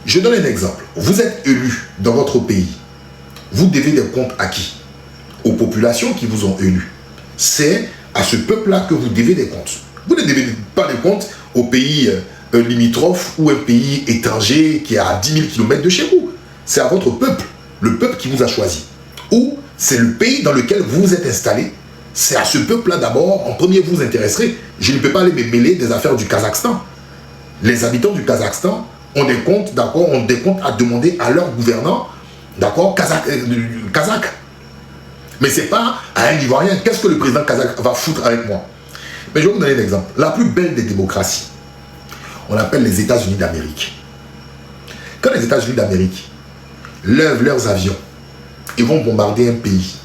Je donne un exemple. Vous êtes élu dans votre pays. Vous devez des comptes à qui? Aux populations qui vous ont élu. C'est à ce peuple-là que vous devez des comptes. Vous ne devez pas des comptes au pays limitrophe ou un pays étranger qui est à 10 000 km de chez vous. C'est à votre peuple, le peuple qui vous a choisi. Ou c'est le pays dans lequel vous vous êtes installé. C'est à ce peuple-là d'abord, en premier, vous vous intéresserez. Je ne peux pas aller me mêler des affaires du Kazakhstan. Les habitants du Kazakhstan ont des comptes, d'accord, ont des comptes à demander à leur gouvernant, d'accord, kazakh. Mais ce n'est pas à un Ivoirien. Qu'est-ce que le président kazakh va foutre avec moi? Mais je vais vous donner un exemple. La plus belle des démocraties, on l'appelle les États-Unis d'Amérique. Quand les États-Unis d'Amérique lèvent leurs avions et vont bombarder un pays,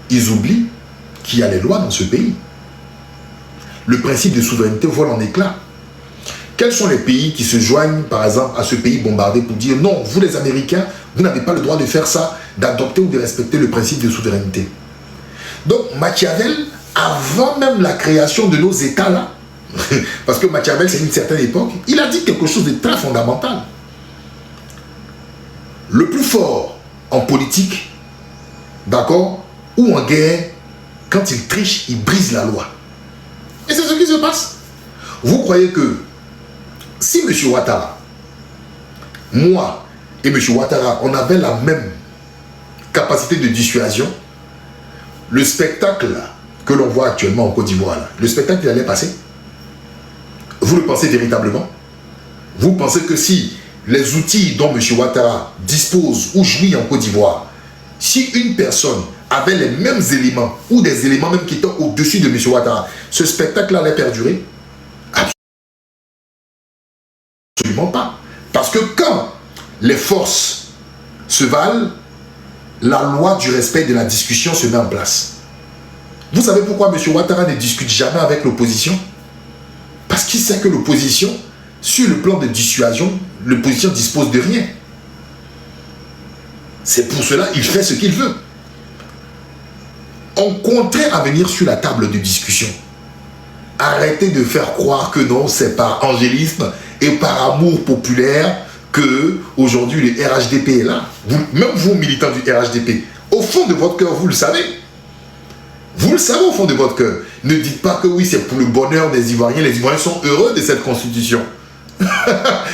ils oublient qu'il y a les lois dans ce pays. Le principe de souveraineté vole en éclats. Quels sont les pays qui se joignent, par exemple, à ce pays bombardé pour dire non, vous les Américains, vous n'avez pas le droit de faire ça, d'adopter ou de respecter le principe de souveraineté. Donc Machiavel avant même la création de nos États là, parce que Machiavel, c'est une certaine époque, il a dit quelque chose de très fondamental. Le plus fort en politique, d'accord, ou en guerre, quand il triche, il brise la loi. Et c'est ce qui se passe. Vous croyez que si M. Ouattara, moi et M. Ouattara, on avait la même capacité de dissuasion, le spectacle que l'on voit actuellement en Côte d'Ivoire, le spectacle il allait passer. Vous le pensez véritablement? Vous pensez que si les outils dont M. Ouattara dispose ou jouit en Côte d'Ivoire, si une personne avait les mêmes éléments ou des éléments même qui étaient au-dessus de M. Ouattara, ce spectacle allait perdurer? Absolument pas. Parce que quand les forces se valent, la loi du respect de la discussion se met en place. Vous savez pourquoi M. Ouattara ne discute jamais avec l'opposition? Parce qu'il sait que l'opposition, sur le plan de dissuasion, l'opposition dispose de rien. C'est pour cela qu'il fait ce qu'il veut. On compterait à venir sur la table de discussion. Arrêtez de faire croire que non, c'est par angélisme et par amour populaire que aujourd'hui le RHDP est là. Même vous, militants du RHDP, au fond de votre cœur, vous le savez. Vous le savez au fond de votre cœur. Ne dites pas que oui, c'est pour le bonheur des Ivoiriens. Les Ivoiriens sont heureux de cette constitution.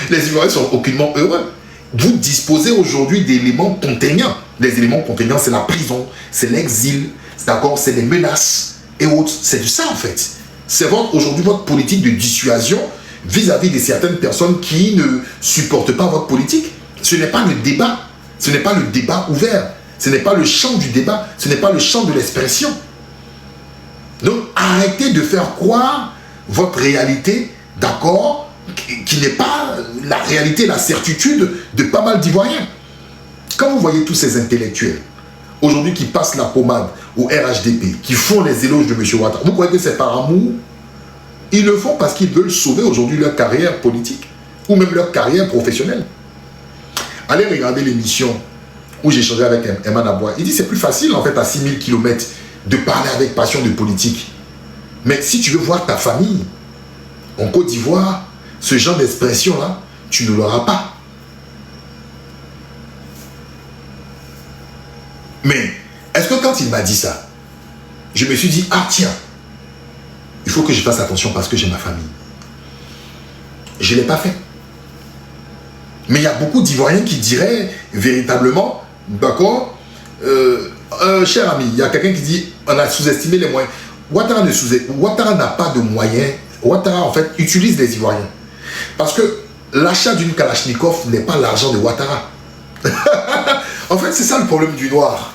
Les Ivoiriens sont aucunement heureux. Vous disposez aujourd'hui d'éléments contraignants. Les éléments contraignants, c'est la prison, c'est l'exil, d'accord, c'est les menaces et autres. C'est de ça en fait. C'est aujourd'hui votre politique de dissuasion vis-à-vis de certaines personnes qui ne supportent pas votre politique. Ce n'est pas le débat. Ce n'est pas le débat ouvert. Ce n'est pas le champ du débat. Ce n'est pas le champ de l'expression. Donc, arrêtez de faire croire votre réalité, d'accord, qui n'est pas la réalité, la certitude de pas mal d'Ivoiriens. Quand vous voyez tous ces intellectuels, aujourd'hui qui passent la pommade au RHDP, qui font les éloges de M. Ouattara, vous croyez que c'est par amour? Ils le font parce qu'ils veulent sauver aujourd'hui leur carrière politique, ou même leur carrière professionnelle. Allez regarder l'émission où j'ai échangé avec Emma Nabois. Il dit c'est plus facile en fait à 6000 km de parler avec passion de politique. Mais si tu veux voir ta famille en Côte d'Ivoire, ce genre d'expression-là, tu ne l'auras pas. Mais est-ce que quand il m'a dit ça, je me suis dit, ah tiens, il faut que je fasse attention parce que j'ai ma famille. Je ne l'ai pas fait. Mais il y a beaucoup d'Ivoiriens qui diraient véritablement, d'accord, cher ami, il y a quelqu'un qui dit on a sous-estimé les moyens. Ouattara n'a pas de moyens. Ouattara en fait utilise les Ivoiriens. Parce que l'achat d'une Kalachnikov n'est pas l'argent de Ouattara. En fait, c'est ça le problème du noir.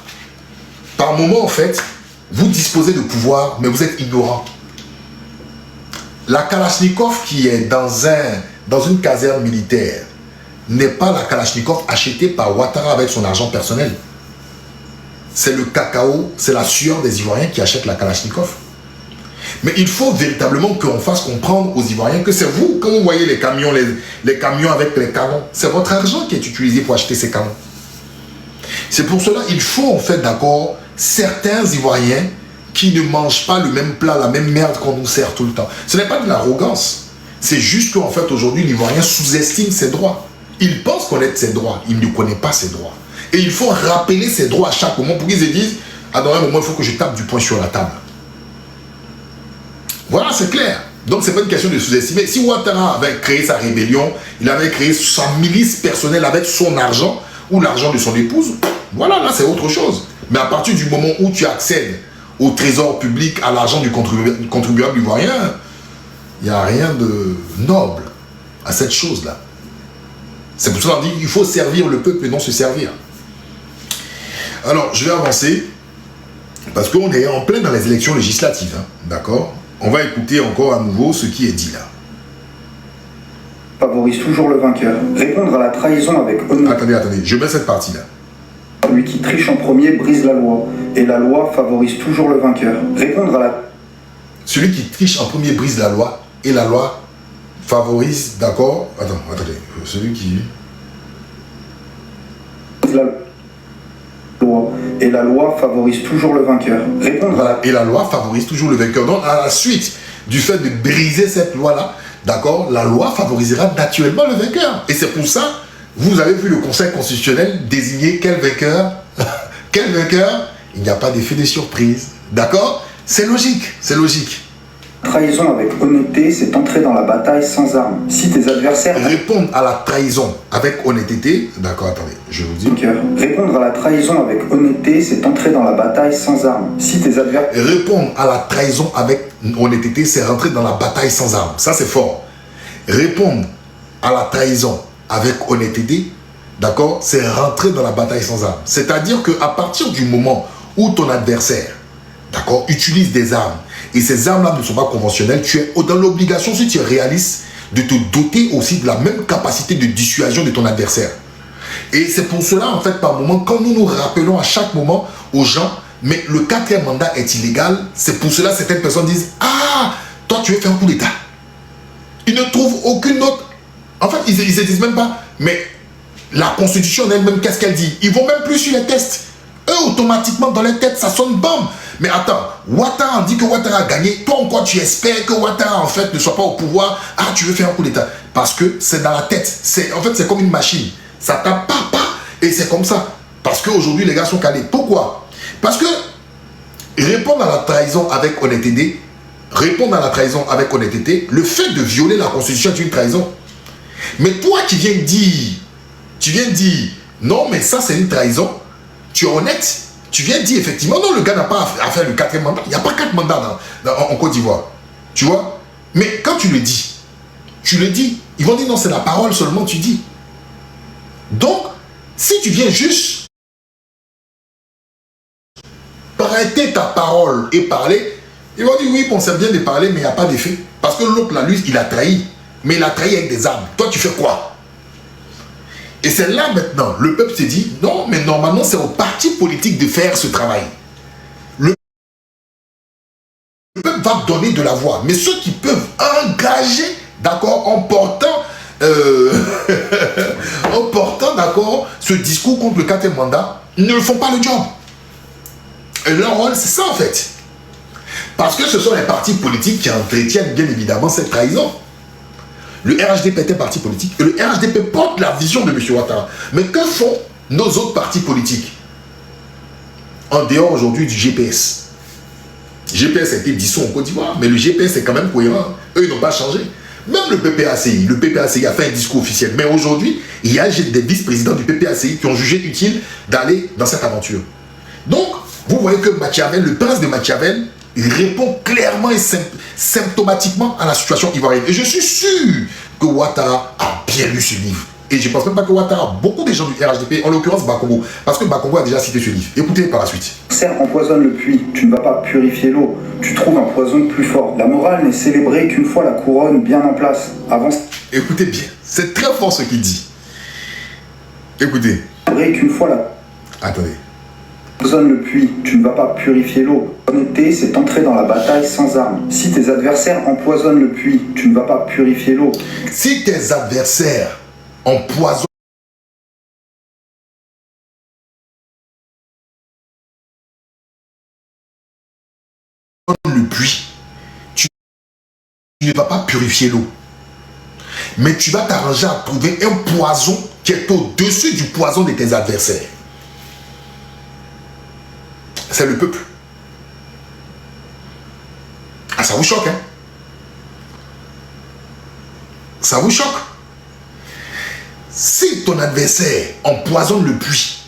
Par moment, en fait, vous disposez de pouvoir, mais vous êtes ignorant. La Kalachnikov qui est dans une caserne militaire n'est pas la Kalachnikov achetée par Ouattara avec son argent personnel. C'est le cacao, c'est la sueur des Ivoiriens qui achètent la Kalachnikov. Mais il faut véritablement qu'on fasse comprendre aux Ivoiriens que c'est vous, quand vous voyez les camions, les camions avec les canons, c'est votre argent qui est utilisé pour acheter ces canons. C'est pour cela qu'il faut en fait d'accord certains Ivoiriens qui ne mangent pas le même plat, la même merde qu'on nous sert tout le temps. Ce n'est pas de l'arrogance. C'est juste qu'en fait aujourd'hui l'Ivoirien sous-estime ses droits. Il pense connaître ses droits, il ne connaît pas ses droits. Et il faut rappeler ses droits à chaque moment pour qu'ils se disent à un moment il faut que je tape du poing sur la table. Voilà, c'est clair. Donc c'est pas une question de sous-estimer. Si Ouattara avait créé sa rébellion, il avait créé sa milice personnelle avec son argent ou l'argent de son épouse, voilà, là c'est autre chose. Mais à partir du moment où tu accèdes au trésor public, à l'argent du contribuable ivoirien, il n'y a rien de noble à cette chose-là. C'est pour ça qu'on dit qu'il faut servir le peuple et non se servir. Alors, je vais avancer, parce qu'on est en plein dans les élections législatives, hein, d'accord? On va écouter encore à nouveau ce qui est dit là. Favorise toujours le vainqueur. Répondre à la trahison avec honneur. Attendez, je mets cette partie-là. Celui qui triche en premier brise la loi, et la loi favorise toujours le vainqueur. Répondre à la... Celui qui triche en premier brise la loi, et la loi favorise, d'accord? Attendez, celui qui... La loi, Et la loi favorise toujours le vainqueur. Voilà. Et la loi favorise toujours le vainqueur. Donc, à la suite du fait de briser cette loi-là, d'accord, la loi favorisera naturellement le vainqueur. Et c'est pour ça, vous avez vu le Conseil constitutionnel désigner quel vainqueur. Quel vainqueur? Il n'y a pas d'effet de surprise. D'accord? C'est logique, c'est logique. Trahison avec honnêteté, c'est entrer dans la bataille sans armes. Si tes adversaires... Répondre à la trahison avec honnêteté... D'accord, attendez, je vous dis... Répondre à la trahison avec honnêteté, c'est entrer dans la bataille sans armes. Si tes adversaires... Répondre à la trahison avec honnêteté, c'est rentrer dans la bataille sans armes. Ça, c'est fort. Répondre à la trahison avec honnêteté, d'accord, c'est rentrer dans la bataille sans armes. C'est-à-dire qu'à partir du moment où ton adversaire, d'accord, utilise des armes, et ces armes-là ne sont pas conventionnelles, tu es dans l'obligation, si tu es réaliste, de te doter aussi de la même capacité de dissuasion de ton adversaire. Et c'est pour cela, en fait, par moment, quand nous nous rappelons à chaque moment aux gens, mais le 4e mandat est illégal, c'est pour cela que certaines personnes disent, ah, toi tu veux faire un coup d'État. Ils ne trouvent aucune autre... En fait, ils ne se disent même pas, mais la Constitution elle-même, qu'est-ce qu'elle dit? Ils vont même plus sur les tests. Eux, automatiquement, dans les têtes, ça sonne bam. Mais attends, Ouattara dit que Ouattara a gagné. Toi, en quoi tu espères que Ouattara, en fait, ne soit pas au pouvoir? Ah, tu veux faire un coup d'État. Parce que c'est dans la tête. En fait, c'est comme une machine. Ça tape, pas. Et c'est comme ça. Parce qu'aujourd'hui, les gars sont calés. Pourquoi? Parce que répondre à la trahison avec honnêteté, le fait de violer la Constitution est une trahison. Mais toi qui viens dire, non, mais ça, c'est une trahison. Tu es honnête. Tu viens dire effectivement, non, le gars n'a pas à faire le 4e mandat. Il n'y a pas 4 mandats en Côte d'Ivoire. Tu vois? Mais quand tu le dis, ils vont dire non, c'est la parole seulement, tu dis. Donc, si tu viens juste prêter ta parole et parler, ils vont dire oui, bon, c'est bien de parler, mais il n'y a pas d'effet. Parce que l'autre, là, lui, il a trahi. Mais il a trahi avec des armes. Toi, tu fais quoi? Et c'est là maintenant, le peuple se dit, non, mais normalement, c'est aux partis politiques de faire ce travail. Le peuple va donner de la voix. Mais ceux qui peuvent engager, d'accord, en portant, d'accord, ce discours contre le 4e mandat, ne font pas le job. Et leur rôle, c'est ça en fait. Parce que ce sont les partis politiques qui entretiennent bien évidemment cette trahison. Le RHDP est un parti politique et le RHDP porte la vision de M. Ouattara. Mais que font nos autres partis politiques en dehors aujourd'hui du GPS? GPS a été dissous en Côte d'Ivoire, mais le GPS est quand même cohérent. Eux, ils n'ont pas changé. Même le PPACI a fait un discours officiel. Mais aujourd'hui, il y a des vice-présidents du PPACI qui ont jugé utile d'aller dans cette aventure. Donc, vous voyez que Machiavel, le prince de Machiavel, il répond clairement et symptomatiquement à la situation ivoirienne. Et je suis sûr que Ouattara a bien lu ce livre. Et je ne pense même pas que Ouattara, beaucoup des gens du RHDP, en l'occurrence Bakongo, parce que Bakongo a déjà cité ce livre. Écoutez par la suite. Certes, empoisonne le puits, tu ne vas pas purifier l'eau, tu trouves un poison plus fort. La morale n'est célébrée qu'une fois la couronne bien en place. Avance. Écoutez bien, c'est très fort ce qu'il dit. Écoutez. Qu'une fois la... Attendez. Empoisonne le puits, tu ne vas pas purifier l'eau. Honnêteté, c'est entrer dans la bataille sans armes. Si tes adversaires empoisonnent le puits, tu ne vas pas purifier l'eau. Si tes adversaires empoisonnent le puits, tu ne vas pas purifier l'eau. Mais tu vas t'arranger à trouver un poison qui est au-dessus du poison de tes adversaires. C'est le peuple. Ah, ça vous choque, hein? Ça vous choque? Si ton adversaire empoisonne le puits,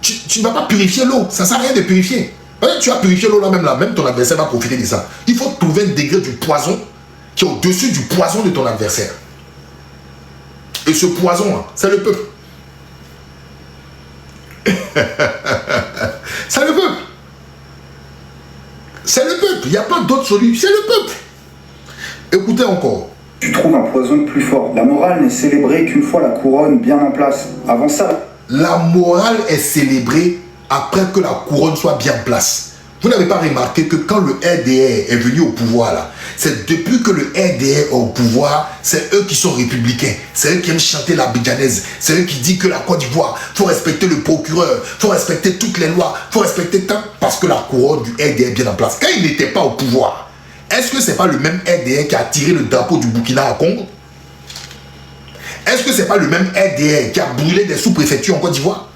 tu ne vas pas purifier l'eau. Ça ne sert à rien de purifier. Tu vas purifier l'eau là, même ton adversaire va profiter de ça. Il faut trouver un degré du poison qui est au-dessus du poison de ton adversaire. Et ce poison, c'est le peuple. C'est le peuple. C'est le peuple. Il n'y a pas d'autre solution. C'est le peuple. Écoutez encore. Tu trouves un poison plus fort. La morale n'est célébrée qu'une fois la couronne bien en place. Avant ça... La morale est célébrée après que la couronne soit bien en place. Vous n'avez pas remarqué que quand le RDR est venu au pouvoir, là, c'est depuis que le RDR est au pouvoir, c'est eux qui sont républicains. C'est eux qui aiment chanter la bidjanaise. C'est eux qui disent que la Côte d'Ivoire, il faut respecter le procureur, il faut respecter toutes les lois, il faut respecter tant, parce que la couronne du RDR est bien en place. Quand il n'était pas au pouvoir, est-ce que ce n'est pas le même RDR qui a tiré le drapeau du Burkina à Congo? Est-ce que ce n'est pas le même RDR qui a brûlé des sous-préfectures en Côte d'Ivoire?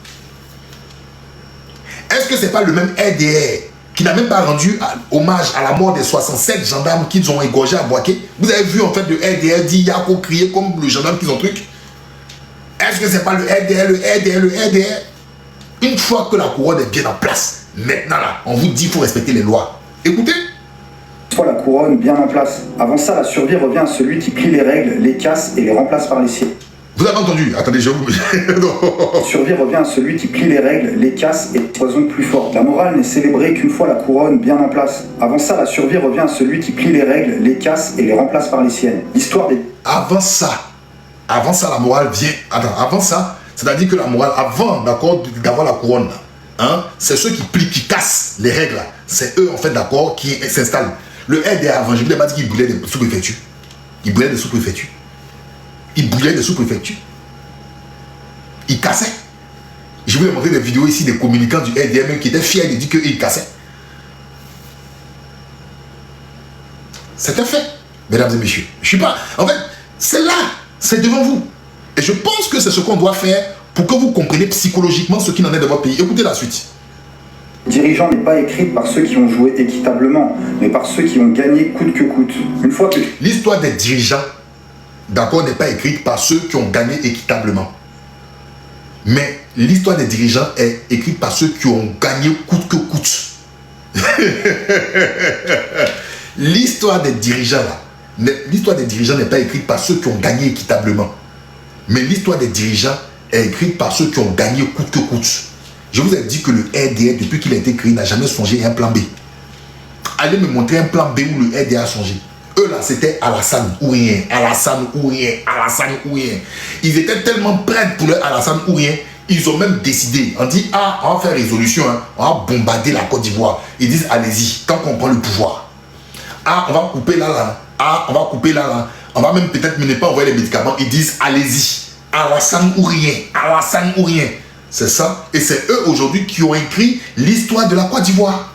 Est-ce que ce n'est pas le même RDR qui n'a même pas rendu hommage à la mort des 67 gendarmes qu'ils ont égorgés à Boaké? Vous avez vu en fait le RDR dit Yako crier comme le gendarme qu'ils ont truc? Est-ce que c'est pas le RDR? Une fois que la couronne est bien en place, maintenant là, on vous dit qu'il faut respecter les lois. Écoutez. Soit la couronne bien en place. Avant ça, la survie revient à celui qui plie les règles, les casse et les remplace par les siennes. Vous avez entendu? Attendez, je vous... La survie revient à celui qui plie les règles, les casse et poison plus fort. La morale n'est célébrée qu'une fois la couronne bien en place. Avant ça, la survie revient à celui qui plie les règles, les casse et les remplace par les siennes. L'histoire des... Avant ça, la morale vient... Attends, avant ça, c'est-à-dire que la morale, avant, d'accord, d'avoir la couronne, hein, c'est ceux qui plient, qui cassent les règles, là. C'est eux, en fait, d'accord, qui s'installent. Le RDA avant, je vous ai pas dit qu'il brûlait des sous-préfectures. Il brûlait des sous-préfectures. Il brûlait des sous-préfectures. Il cassait. Je vous ai montré des vidéos ici des communicants du RDM qui étaient fiers de dire qu'ils cassaient. C'est un fait, mesdames et messieurs. Je suis pas... En fait, c'est là, c'est devant vous. Et je pense que c'est ce qu'on doit faire pour que vous compreniez psychologiquement ce qu'il en est de votre pays. Écoutez la suite. Dirigeant n'est pas écrite par ceux qui ont joué équitablement, mais par ceux qui ont gagné coûte que coûte. Une fois que... L'histoire des dirigeants, d'accord, n'est pas écrite par ceux qui ont gagné équitablement. Mais l'histoire des dirigeants est écrite par ceux qui ont gagné coûte que coûte. L'histoire des dirigeants, là, l'histoire des dirigeants n'est pas écrite par ceux qui ont gagné équitablement. Mais l'histoire des dirigeants est écrite par ceux qui ont gagné coûte que coûte. Je vous ai dit que le RDA, depuis qu'il a été créé, n'a jamais songé à un plan B. Allez me montrer un plan B où le RDA a changé. Eux là, c'était Alassane ou rien, Alassane ou rien, Alassane ou rien. Ils étaient tellement prêts pour le Alassane ou rien, ils ont même décidé, on dit, ah, on va faire résolution, hein, on va bombarder la Côte d'Ivoire. Ils disent, allez-y, quand on prend le pouvoir. Ah, on va couper là, ah, on va couper là, on va même peut-être ne pas envoyer les médicaments. Ils disent, allez-y, Alassane ou rien, Alassane ou rien. C'est ça. Et c'est eux aujourd'hui qui ont écrit l'histoire de la Côte d'Ivoire.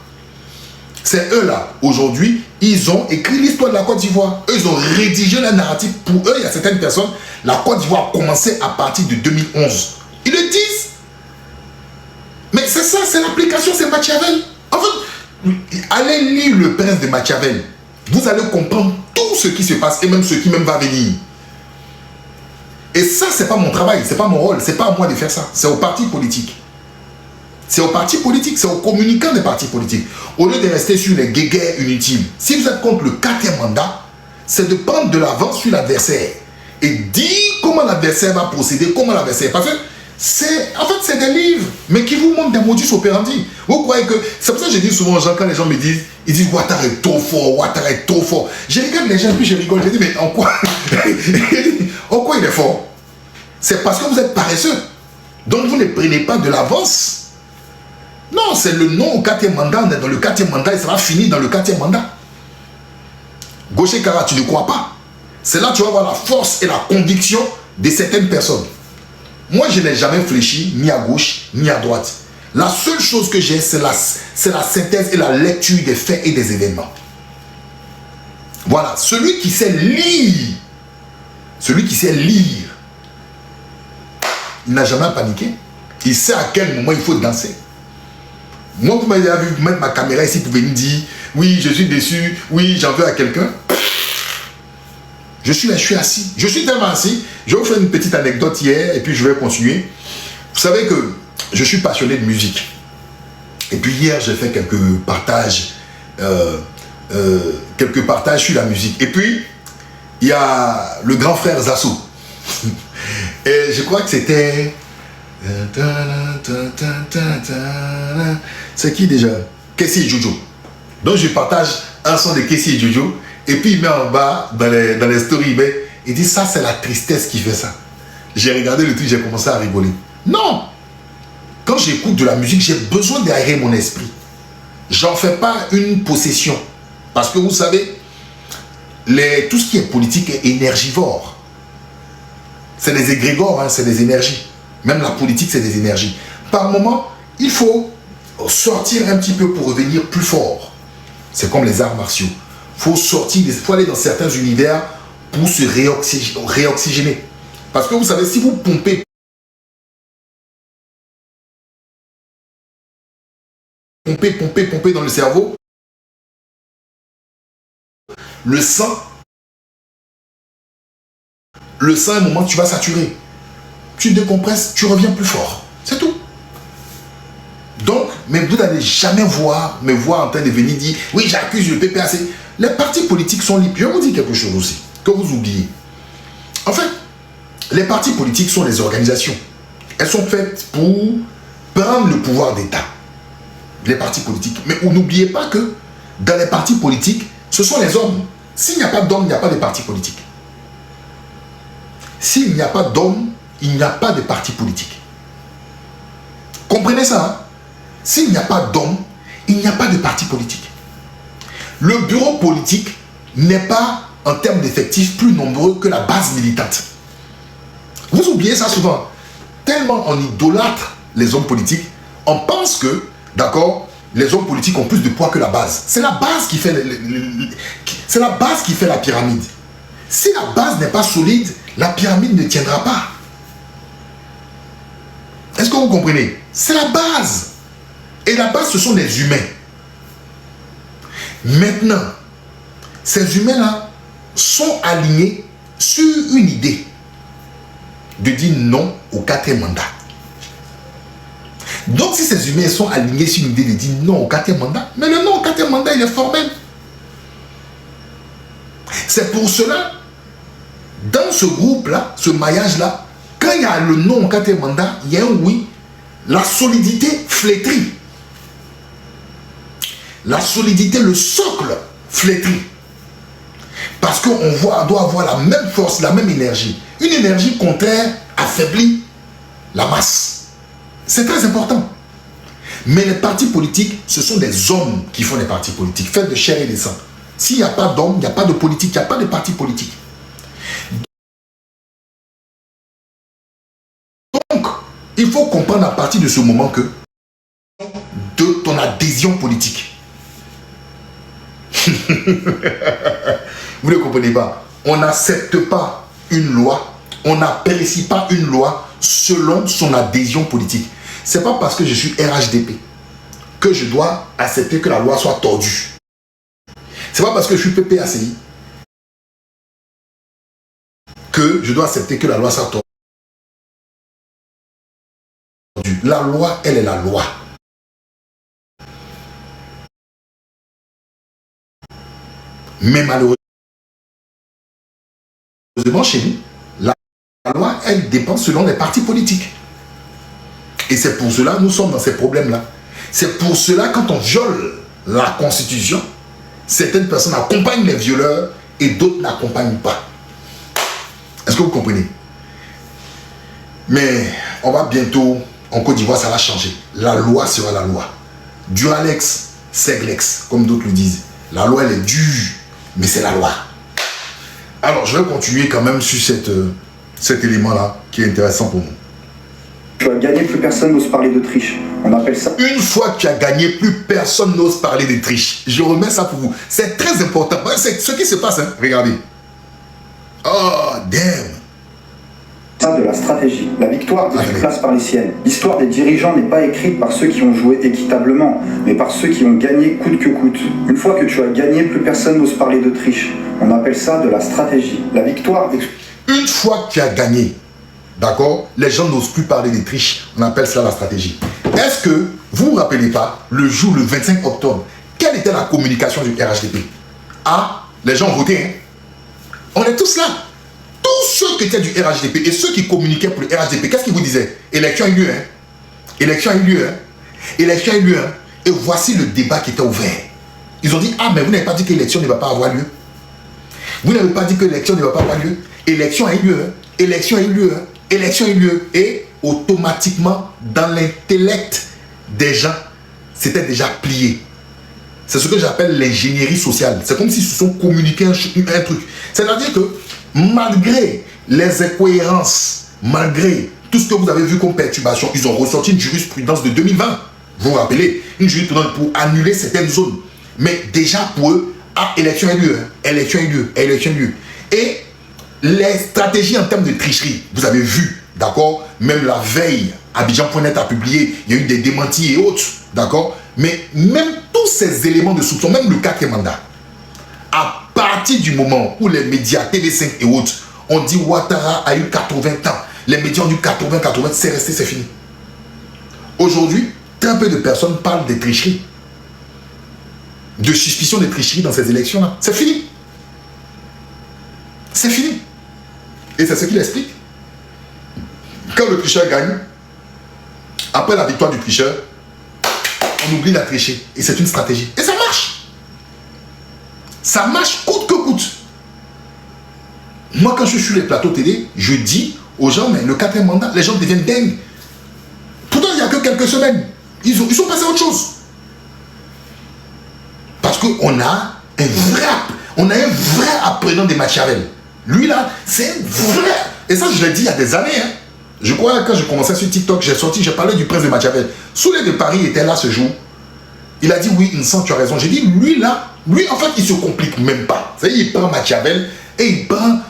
C'est eux là, aujourd'hui, ils ont écrit l'histoire de la Côte d'Ivoire. Eux, ils ont rédigé la narrative. Pour eux, il y a certaines personnes, la Côte d'Ivoire a commencé à partir de 2011. Ils le disent. Mais c'est ça, c'est l'application, c'est Machiavel. En fait, allez lire Le Prince de Machiavel. Vous allez comprendre tout ce qui se passe et même ce qui même va venir. Et ça, c'est pas mon travail, c'est pas mon rôle, c'est pas à moi de faire ça. C'est aux partis politiques. C'est aux partis politiques, c'est aux communicants des partis politiques. Au lieu de rester sur les guéguerres inutiles, si vous êtes contre le 4e mandat, c'est de prendre de l'avance sur l'adversaire et dire comment l'adversaire va procéder, comment l'adversaire. Parce que en fait, c'est des livres, mais qui vous montrent des modus operandi. Vous croyez que... C'est pour ça que je dis souvent aux gens, quand les gens me disent, ils disent Ouattara est trop fort, Ouattara est trop fort. Je regarde les gens, puis je rigole, je dis, mais en quoi en quoi il est fort? C'est parce que vous êtes paresseux. Donc vous ne prenez pas de l'avance. Non, c'est le nom au 4e mandat, on est dans le 4e mandat et ça va finir dans le 4e mandat. Gaucher Kara, tu ne crois pas? C'est là que tu vas voir la force et la conviction de certaines personnes. Moi, je n'ai jamais fléchi ni à gauche ni à droite. La seule chose que j'ai, c'est la synthèse et la lecture des faits et des événements. Voilà, celui qui sait lire, il n'a jamais paniqué. Il sait à quel moment il faut danser. Moi, vous m'avez vu mettre ma caméra ici pour venir dire, oui, je suis déçu, oui, j'en veux à quelqu'un. Je suis là, je suis assis. Je suis tellement assis. Je vais vous faire une petite anecdote hier et puis je vais continuer. Vous savez que je suis passionné de musique. Et puis hier, j'ai fait quelques partages sur la musique. Et puis, il y a le grand frère Zasso. Et je crois que c'était... C'est qui déjà? Kessie et Jojo. Donc je partage un son de Kessie et Jojo. Et puis il met en bas, dans les stories, il dit ça c'est la tristesse qui fait ça. J'ai regardé le truc, j'ai commencé à rigoler. Non! Quand j'écoute de la musique, j'ai besoin d'aérer mon esprit. j'en fais pas une possession. Parce que vous savez, tout ce qui est politique est énergivore. C'est des égrégores, hein, c'est des énergies. Même la politique, c'est des énergies. Par moment, il faut sortir un petit peu pour revenir plus fort. C'est comme les arts martiaux. Il faut sortir, il faut aller dans certains univers pour se réoxygéner. Parce que vous savez, si vous pompez dans le cerveau, le sang, à un moment, tu vas saturer. Tu décompresses, tu reviens plus fort. C'est tout. Donc, mais vous n'allez jamais me voir en train de venir dire, oui, j'accuse le PPAC. Les partis politiques sont libres. Je vais vous dire quelque chose aussi, que vous oubliez. En fait, les partis politiques sont des organisations. Elles sont faites pour prendre le pouvoir d'État. Les partis politiques. Mais n'oubliez pas que dans les partis politiques, ce sont les hommes. S'il n'y a pas d'hommes, il n'y a pas de partis politiques. S'il n'y a pas d'hommes, il n'y a pas de partis politiques. Comprenez ça, hein? S'il n'y a pas d'hommes, il n'y a pas de parti politique. Le bureau politique n'est pas, en termes d'effectifs, plus nombreux que la base militante. Vous oubliez ça souvent. Tellement on idolâtre les hommes politiques, on pense que, d'accord, les hommes politiques ont plus de poids que la base. C'est la base qui fait c'est la base qui fait la pyramide. Si la base n'est pas solide, la pyramide ne tiendra pas. Est-ce que vous comprenez? C'est la base. Et la base, ce sont des humains. Maintenant, ces humains-là sont alignés sur une idée de dire non au 4e mandat. Donc, si ces humains sont alignés sur une idée de dire non au 4e mandat, mais le non au 4e mandat, il est formel. C'est pour cela, dans ce groupe-là, ce maillage-là, quand il y a le non au 4e mandat, il y a un oui, la solidité flétrit. La solidité, le socle flétrit. Parce qu'on doit avoir la même force, la même énergie. Une énergie contraire affaiblit la masse. C'est très important. Mais les partis politiques, ce sont des hommes qui font les partis politiques, faits de chair et de sang. S'il n'y a pas d'hommes, il n'y a pas de politique, il n'y a pas de parti politique. Donc, il faut comprendre à partir de ce moment que de ton adhésion politique. Vous ne comprenez pas. On n'accepte pas une loi, on n'apprécie pas une loi selon son adhésion politique. C'est pas parce que je suis RHDP que je dois accepter que la loi soit tordue. C'est pas parce que je suis PPACI que je dois accepter que la loi soit tordue. La loi, elle est la loi. Mais malheureusement, chez nous, la loi, elle dépend selon les partis politiques. Et c'est pour cela que nous sommes dans ces problèmes-là. C'est pour cela, quand on viole la Constitution, certaines personnes accompagnent les violeurs et d'autres n'accompagnent pas. Est-ce que vous comprenez? Mais on va bientôt, en Côte d'Ivoire, ça va changer. La loi sera la loi. Duralex, Seglex, comme d'autres le disent. La loi, elle est dure, mais c'est la loi. Alors, je vais continuer quand même sur cet élément-là qui est intéressant pour nous. Tu as gagné, plus personne n'ose parler de triche. On appelle ça... Une fois que tu as gagné, plus personne n'ose parler de triche. Je remets ça pour vous. C'est très important. C'est ce qui se passe, hein. Regardez. Oh, damn. De la stratégie. La victoire est une place par les siennes. L'histoire des dirigeants n'est pas écrite par ceux qui ont joué équitablement, mais par ceux qui ont gagné coûte que coûte. Une fois que tu as gagné, plus personne n'ose parler de triche. On appelle ça de la stratégie. La victoire est... Une fois que tu as gagné, d'accord, les gens n'osent plus parler de triche. On appelle ça la stratégie. Est-ce que vous ne vous rappelez pas, le jour, le 25 octobre, quelle était la communication du RHDP? Ah, les gens ont voté, hein? On est tous là. Tous ceux qui étaient du RHDP et ceux qui communiquaient pour le RHDP, qu'est-ce qu'ils vous disaient? Élection a eu lieu, hein? Élection a eu lieu, hein? Élection a eu lieu, hein? Et voici le débat qui était ouvert. Ils ont dit, ah, mais vous n'avez pas dit que l'élection ne va pas avoir lieu. Vous n'avez pas dit que l'élection ne va pas avoir lieu. Élection a eu lieu, hein? Élection a eu lieu, hein? Élection a eu lieu. Et automatiquement, dans l'intellect des gens, c'était déjà plié. C'est ce que j'appelle l'ingénierie sociale. C'est comme s'ils se sont communiqués un truc. C'est-à-dire que malgré les incohérences, malgré tout ce que vous avez vu comme perturbation, ils ont ressorti une jurisprudence de 2020. Vous vous rappelez, une jurisprudence pour annuler certaines zones. Mais déjà pour eux, élection a lieu, élection a lieu, élection a lieu. Et les stratégies en termes de tricherie, vous avez vu, d'accord, même la veille, Abidjan.net a publié, il y a eu des démentis et autres, d'accord. Mais même tous ces éléments de soupçon, même le quatrième mandat, à partir du moment où les médias TV5 et autres ont dit Ouattara a eu 80 ans, les médias ont dit 80, c'est resté, c'est fini. Aujourd'hui, très peu de personnes parlent des tricheries, de suspicion de tricheries dans ces élections-là. C'est fini. C'est fini. Et c'est ce qu'il explique. Quand le tricheur gagne, après la victoire du tricheur, on oublie la tricher. Et c'est une stratégie. Et ça marche. Ça marche coûte que coûte. Moi, quand je suis sur les plateaux télé, je dis aux gens, mais le quatrième mandat, les gens deviennent dingues. Pourtant, il n'y a que quelques semaines. Ils sont passés à autre chose. Parce qu'on a un vrai apprenant des Machiavel. Lui là, c'est un vrai. Et ça, je l'ai dit il y a des années. Hein. Je crois que quand je commençais sur TikTok, j'ai parlé du prince de Machiavel. Souley de Paris était là ce jour. Il a dit oui, Insan, tu as raison. J'ai dit, lui là, lui en fait, il se complique même pas. C'est-à-dire, il prend Machiavel et il prend Machiavel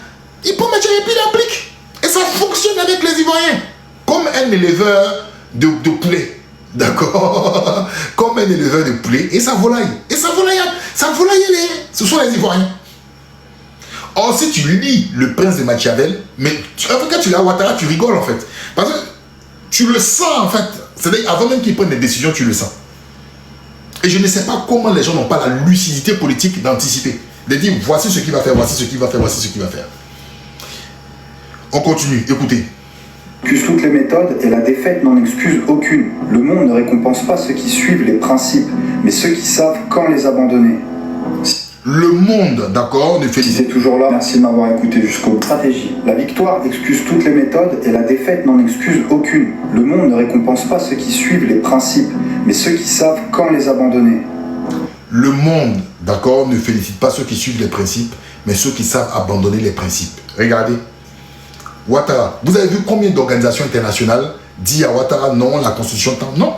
et puis il applique. Et ça fonctionne avec les Ivoiriens. Comme un éleveur de poulet. D'accord. Comme un éleveur de poulet. Et ça volaille. Ce sont les Ivoiriens. Or, si tu lis le prince de Machiavel, mais quand tu l'as Ouattara, tu rigoles en fait. Parce que tu le sens en fait. C'est-à-dire, avant même qu'ils prennent des décisions, tu le sens. Et je ne sais pas comment les gens n'ont pas la lucidité politique d'anticiper. De dire, voici ce qu'il va faire, voici ce qu'il va faire, voici ce qu'il va faire. On continue, écoutez. Excuse toutes les méthodes et la défaite n'en excuse aucune. Le monde ne récompense pas ceux qui suivent les principes, mais ceux qui savent quand les abandonner. Le monde, d'accord, ne félicite. Si c'est toujours là, merci de m'avoir écouté jusqu'au bout. Stratégie. La victoire excuse toutes les méthodes et la défaite n'en excuse aucune. Le monde ne récompense pas ceux qui suivent les principes, mais ceux qui savent quand les abandonner. Le monde, d'accord, ne félicite pas ceux qui suivent les principes, mais ceux qui savent abandonner les principes. Regardez. Ouattara, vous avez vu combien d'organisations internationales disent à Ouattara non, la constitution tant non.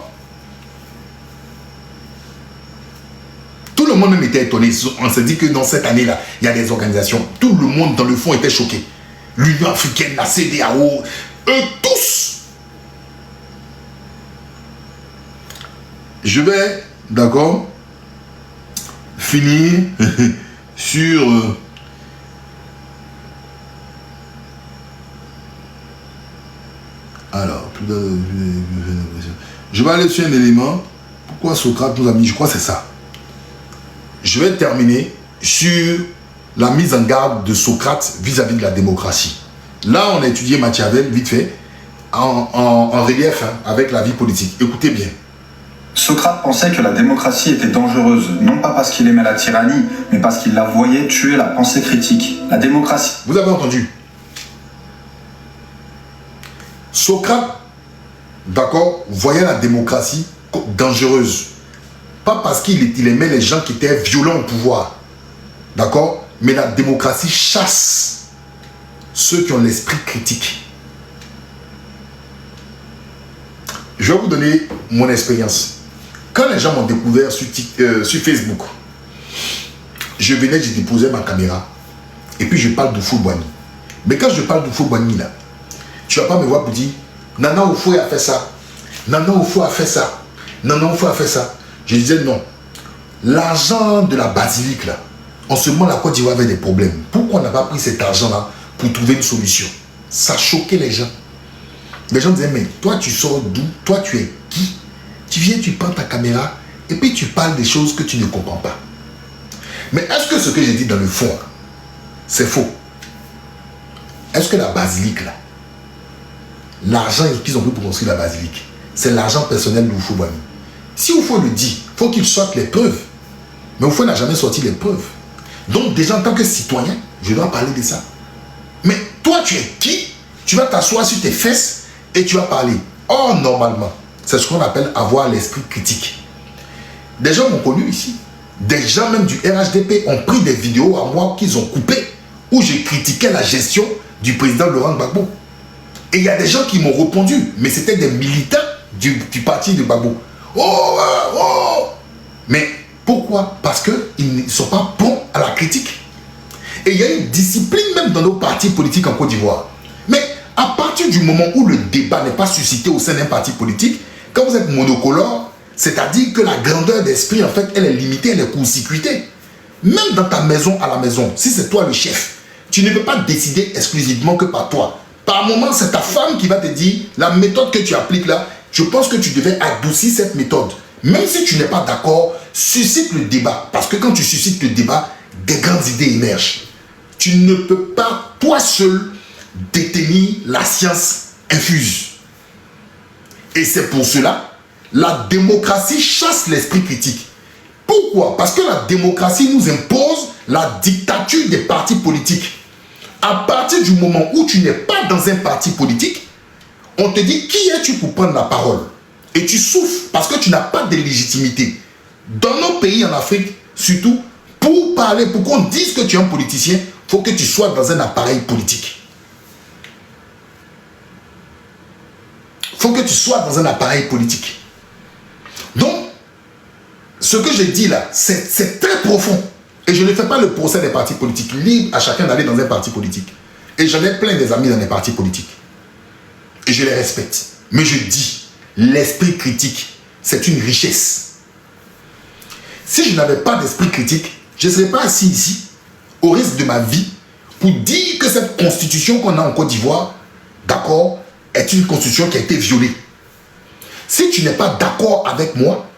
Tout le monde même était étonné. On s'est dit que dans cette année-là, il y a des organisations. Tout le monde dans le fond était choqué. L'Union africaine, la CEDEAO, eux tous. Je vais, d'accord, finir sur... Alors, je vais aller sur un élément. Pourquoi Socrate nous a mis, je crois que c'est ça. Je vais terminer sur la mise en garde de Socrate vis-à-vis de la démocratie. Là, on a étudié Machiavel, vite fait, en relief hein, avec la vie politique. Écoutez bien. Socrate pensait que la démocratie était dangereuse, non pas parce qu'il aimait la tyrannie, mais parce qu'il la voyait tuer la pensée critique. La démocratie... Vous avez entendu? Socrate, d'accord, voyait la démocratie dangereuse. Pas parce qu'il aimait les gens qui étaient violents au pouvoir. D'accord? Mais la démocratie chasse ceux qui ont l'esprit critique. Je vais vous donner mon expérience. Quand les gens m'ont découvert sur Facebook, je venais, je déposais ma caméra et puis je parle d'Oufou Boigny. Mais quand je parle d'Oufou Boigny là, tu ne vas pas me voir pour dire Nana Oufou a fait ça. Nana Oufou a fait ça. Nana Oufou a fait ça. Je disais non. L'argent de la basilique là, en ce moment la Côte d'Ivoire avait des problèmes. Pourquoi on n'a pas pris cet argent là pour trouver une solution? Ça choquait les gens. Les gens disaient mais toi tu sors d'où? Toi tu es qui? Tu viens, tu prends ta caméra et puis tu parles des choses que tu ne comprends pas. Mais est-ce que ce que j'ai dit dans le fond, c'est faux? Est-ce que la basilique là, l'argent qu'ils ont pris pour construire la basilique, c'est l'argent personnel d'Oufou Boigny? Si Oufou le dit, il faut qu'il sorte les preuves. Mais Oufou n'a jamais sorti les preuves. Donc déjà en tant que citoyen, je dois parler de ça. Mais toi tu es qui? Tu vas t'asseoir sur tes fesses et tu vas parler. Or normalement, c'est ce qu'on appelle avoir l'esprit critique. Des gens m'ont connu ici. Des gens même du RHDP ont pris des vidéos à moi qu'ils ont coupées où j'ai critiqué la gestion du président Laurent Gbagbo. Et il y a des gens qui m'ont répondu, mais c'était des militants du parti de Gbagbo. Oh, oh. Mais pourquoi? Parce qu'ils ne sont pas bons à la critique. Et il y a une discipline même dans nos partis politiques en Côte d'Ivoire. Mais à partir du moment où le débat n'est pas suscité au sein d'un parti politique, quand vous êtes monocolore, c'est-à-dire que la grandeur d'esprit, en fait, elle est limitée, elle est court-circuitée. Même dans ta maison, à la maison, si c'est toi le chef, tu ne peux pas décider exclusivement que par toi. Par moment, c'est ta femme qui va te dire, la méthode que tu appliques là, je pense que tu devais adoucir cette méthode. Même si tu n'es pas d'accord, suscite le débat. Parce que quand tu suscites le débat, des grandes idées émergent. Tu ne peux pas, toi seul, détenir la science infuse. Et c'est pour cela, la démocratie chasse l'esprit critique. Pourquoi? Parce que la démocratie nous impose la dictature des partis politiques. À partir du moment où tu n'es pas dans un parti politique, on te dit qui es-tu pour prendre la parole? Et tu souffres parce que tu n'as pas de légitimité. Dans nos pays en Afrique, surtout, pour parler, pour qu'on dise que tu es un politicien, il faut que tu sois dans un appareil politique. Il faut que tu sois dans un appareil politique. Donc, ce que j'ai dit là, c'est très profond. Et je ne fais pas le procès des partis politiques. Libre à chacun d'aller dans un parti politique. Et j'en ai plein des amis dans les partis politiques. Et je les respecte. Mais je dis, l'esprit critique, c'est une richesse. Si je n'avais pas d'esprit critique, je ne serais pas assis ici, au risque de ma vie, pour dire que cette constitution qu'on a en Côte d'Ivoire, d'accord, est une constitution qui a été violée. Si tu n'es pas d'accord avec moi,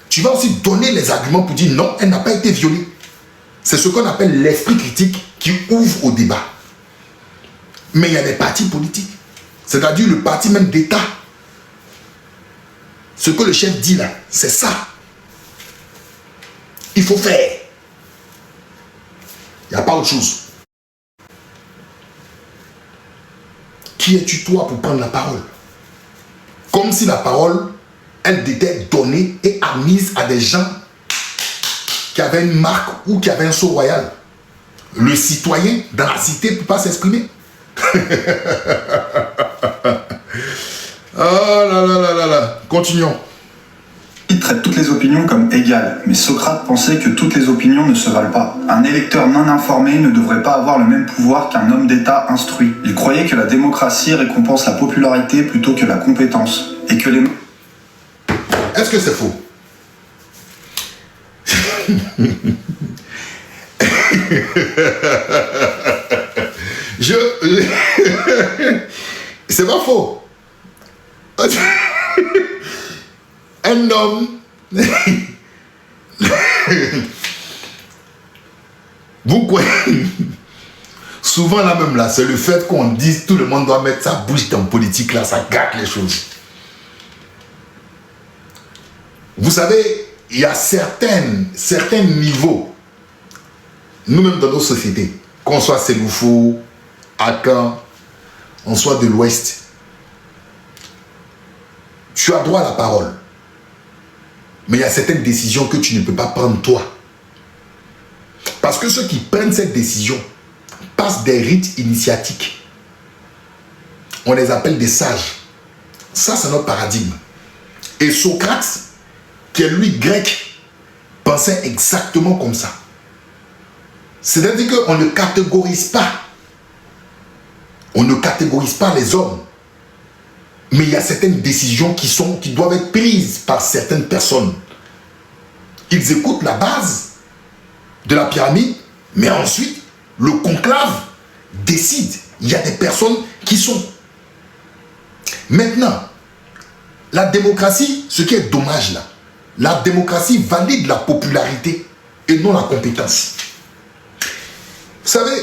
tu vas aussi donner les arguments pour dire non, elle n'a pas été violée. C'est ce qu'on appelle l'esprit critique qui ouvre au débat. Mais il y a des partis politiques, c'est-à-dire le parti même d'État. Ce que le chef dit là, c'est ça. Il faut faire. Il n'y a pas autre chose. Qui es-tu toi pour prendre la parole? Comme si la parole, elle était donnée et admise à des gens qui avaient une marque ou qui avaient un sceau royal. Le citoyen dans la cité ne peut pas s'exprimer. Oh là là là là là. Continuons. Il traite toutes les opinions comme égales, mais Socrate pensait que toutes les opinions ne se valent pas. Un électeur non informé ne devrait pas avoir le même pouvoir qu'un homme d'État instruit. Il croyait que la démocratie récompense la popularité plutôt que la compétence, et que les... Est-ce que c'est faux? C'est pas faux. Un homme, vous croyez, souvent là même là, c'est le fait qu'on dise tout le monde doit mettre sa bouche dans la politique là, ça gâte les choses. Vous savez, il y a certains niveaux, nous-mêmes dans nos sociétés, qu'on soit Séloufou, Akan, on soit de l'Ouest, tu as droit à la parole. Mais il y a certaines décisions que tu ne peux pas prendre toi. Parce que ceux qui prennent cette décision passent des rites initiatiques. On les appelle des sages. Ça, c'est notre paradigme. Et Socrate, qui est lui grec, pensait exactement comme ça. C'est-à-dire qu'on ne catégorise pas. On ne catégorise pas les hommes. Mais il y a certaines décisions qui doivent être prises par certaines personnes. Ils écoutent la base de la pyramide, mais ensuite, le conclave décide. Il y a des personnes qui sont. Maintenant, la démocratie, ce qui est dommage là, la démocratie valide la popularité et non la compétence. Vous savez,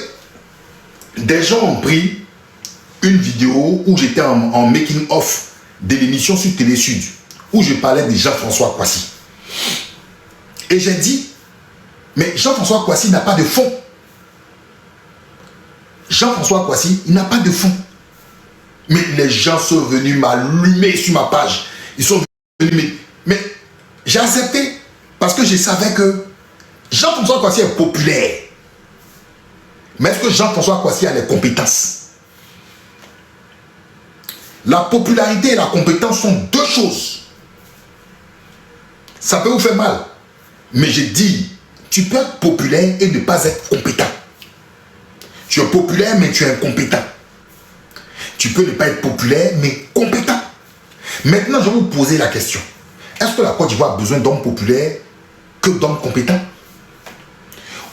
des gens ont pris une vidéo où j'étais en making-of de l'émission sur Télé Sud, où je parlais de Jean-François Kouassi. Et j'ai dit, mais Jean-François Kouassi n'a pas de fond. Jean-François Kouassi, il n'a pas de fond. Mais les gens sont venus m'allumer sur ma page. Ils sont venus, mais j'ai accepté parce que je savais que Jean-François Kouassi est populaire. Mais est-ce que Jean-François Kouassi a les compétences? La popularité et la compétence sont deux choses. Ça peut vous faire mal. Mais j'ai dit, tu peux être populaire et ne pas être compétent. Tu es populaire, mais tu es incompétent. Tu peux ne pas être populaire, mais compétent. Maintenant, je vais vous poser la question. Est-ce que la Côte d'Ivoire a besoin d'hommes populaires que d'hommes compétents?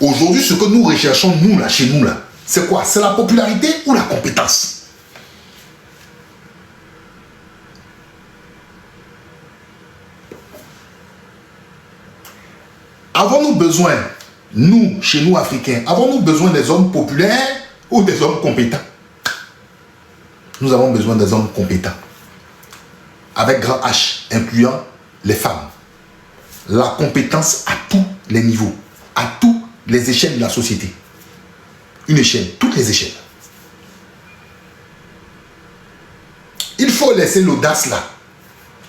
Aujourd'hui, ce que nous recherchons, nous, là, chez nous, là, c'est quoi? C'est la popularité ou la compétence? Avons-nous besoin, nous, chez nous, Africains, avons-nous besoin des hommes populaires ou des hommes compétents? Nous avons besoin des hommes compétents. Avec grand H, incluant les femmes. La compétence à tous les niveaux, à toutes les échelles de la société. Une échelle, toutes les échelles. Il faut laisser l'audace là.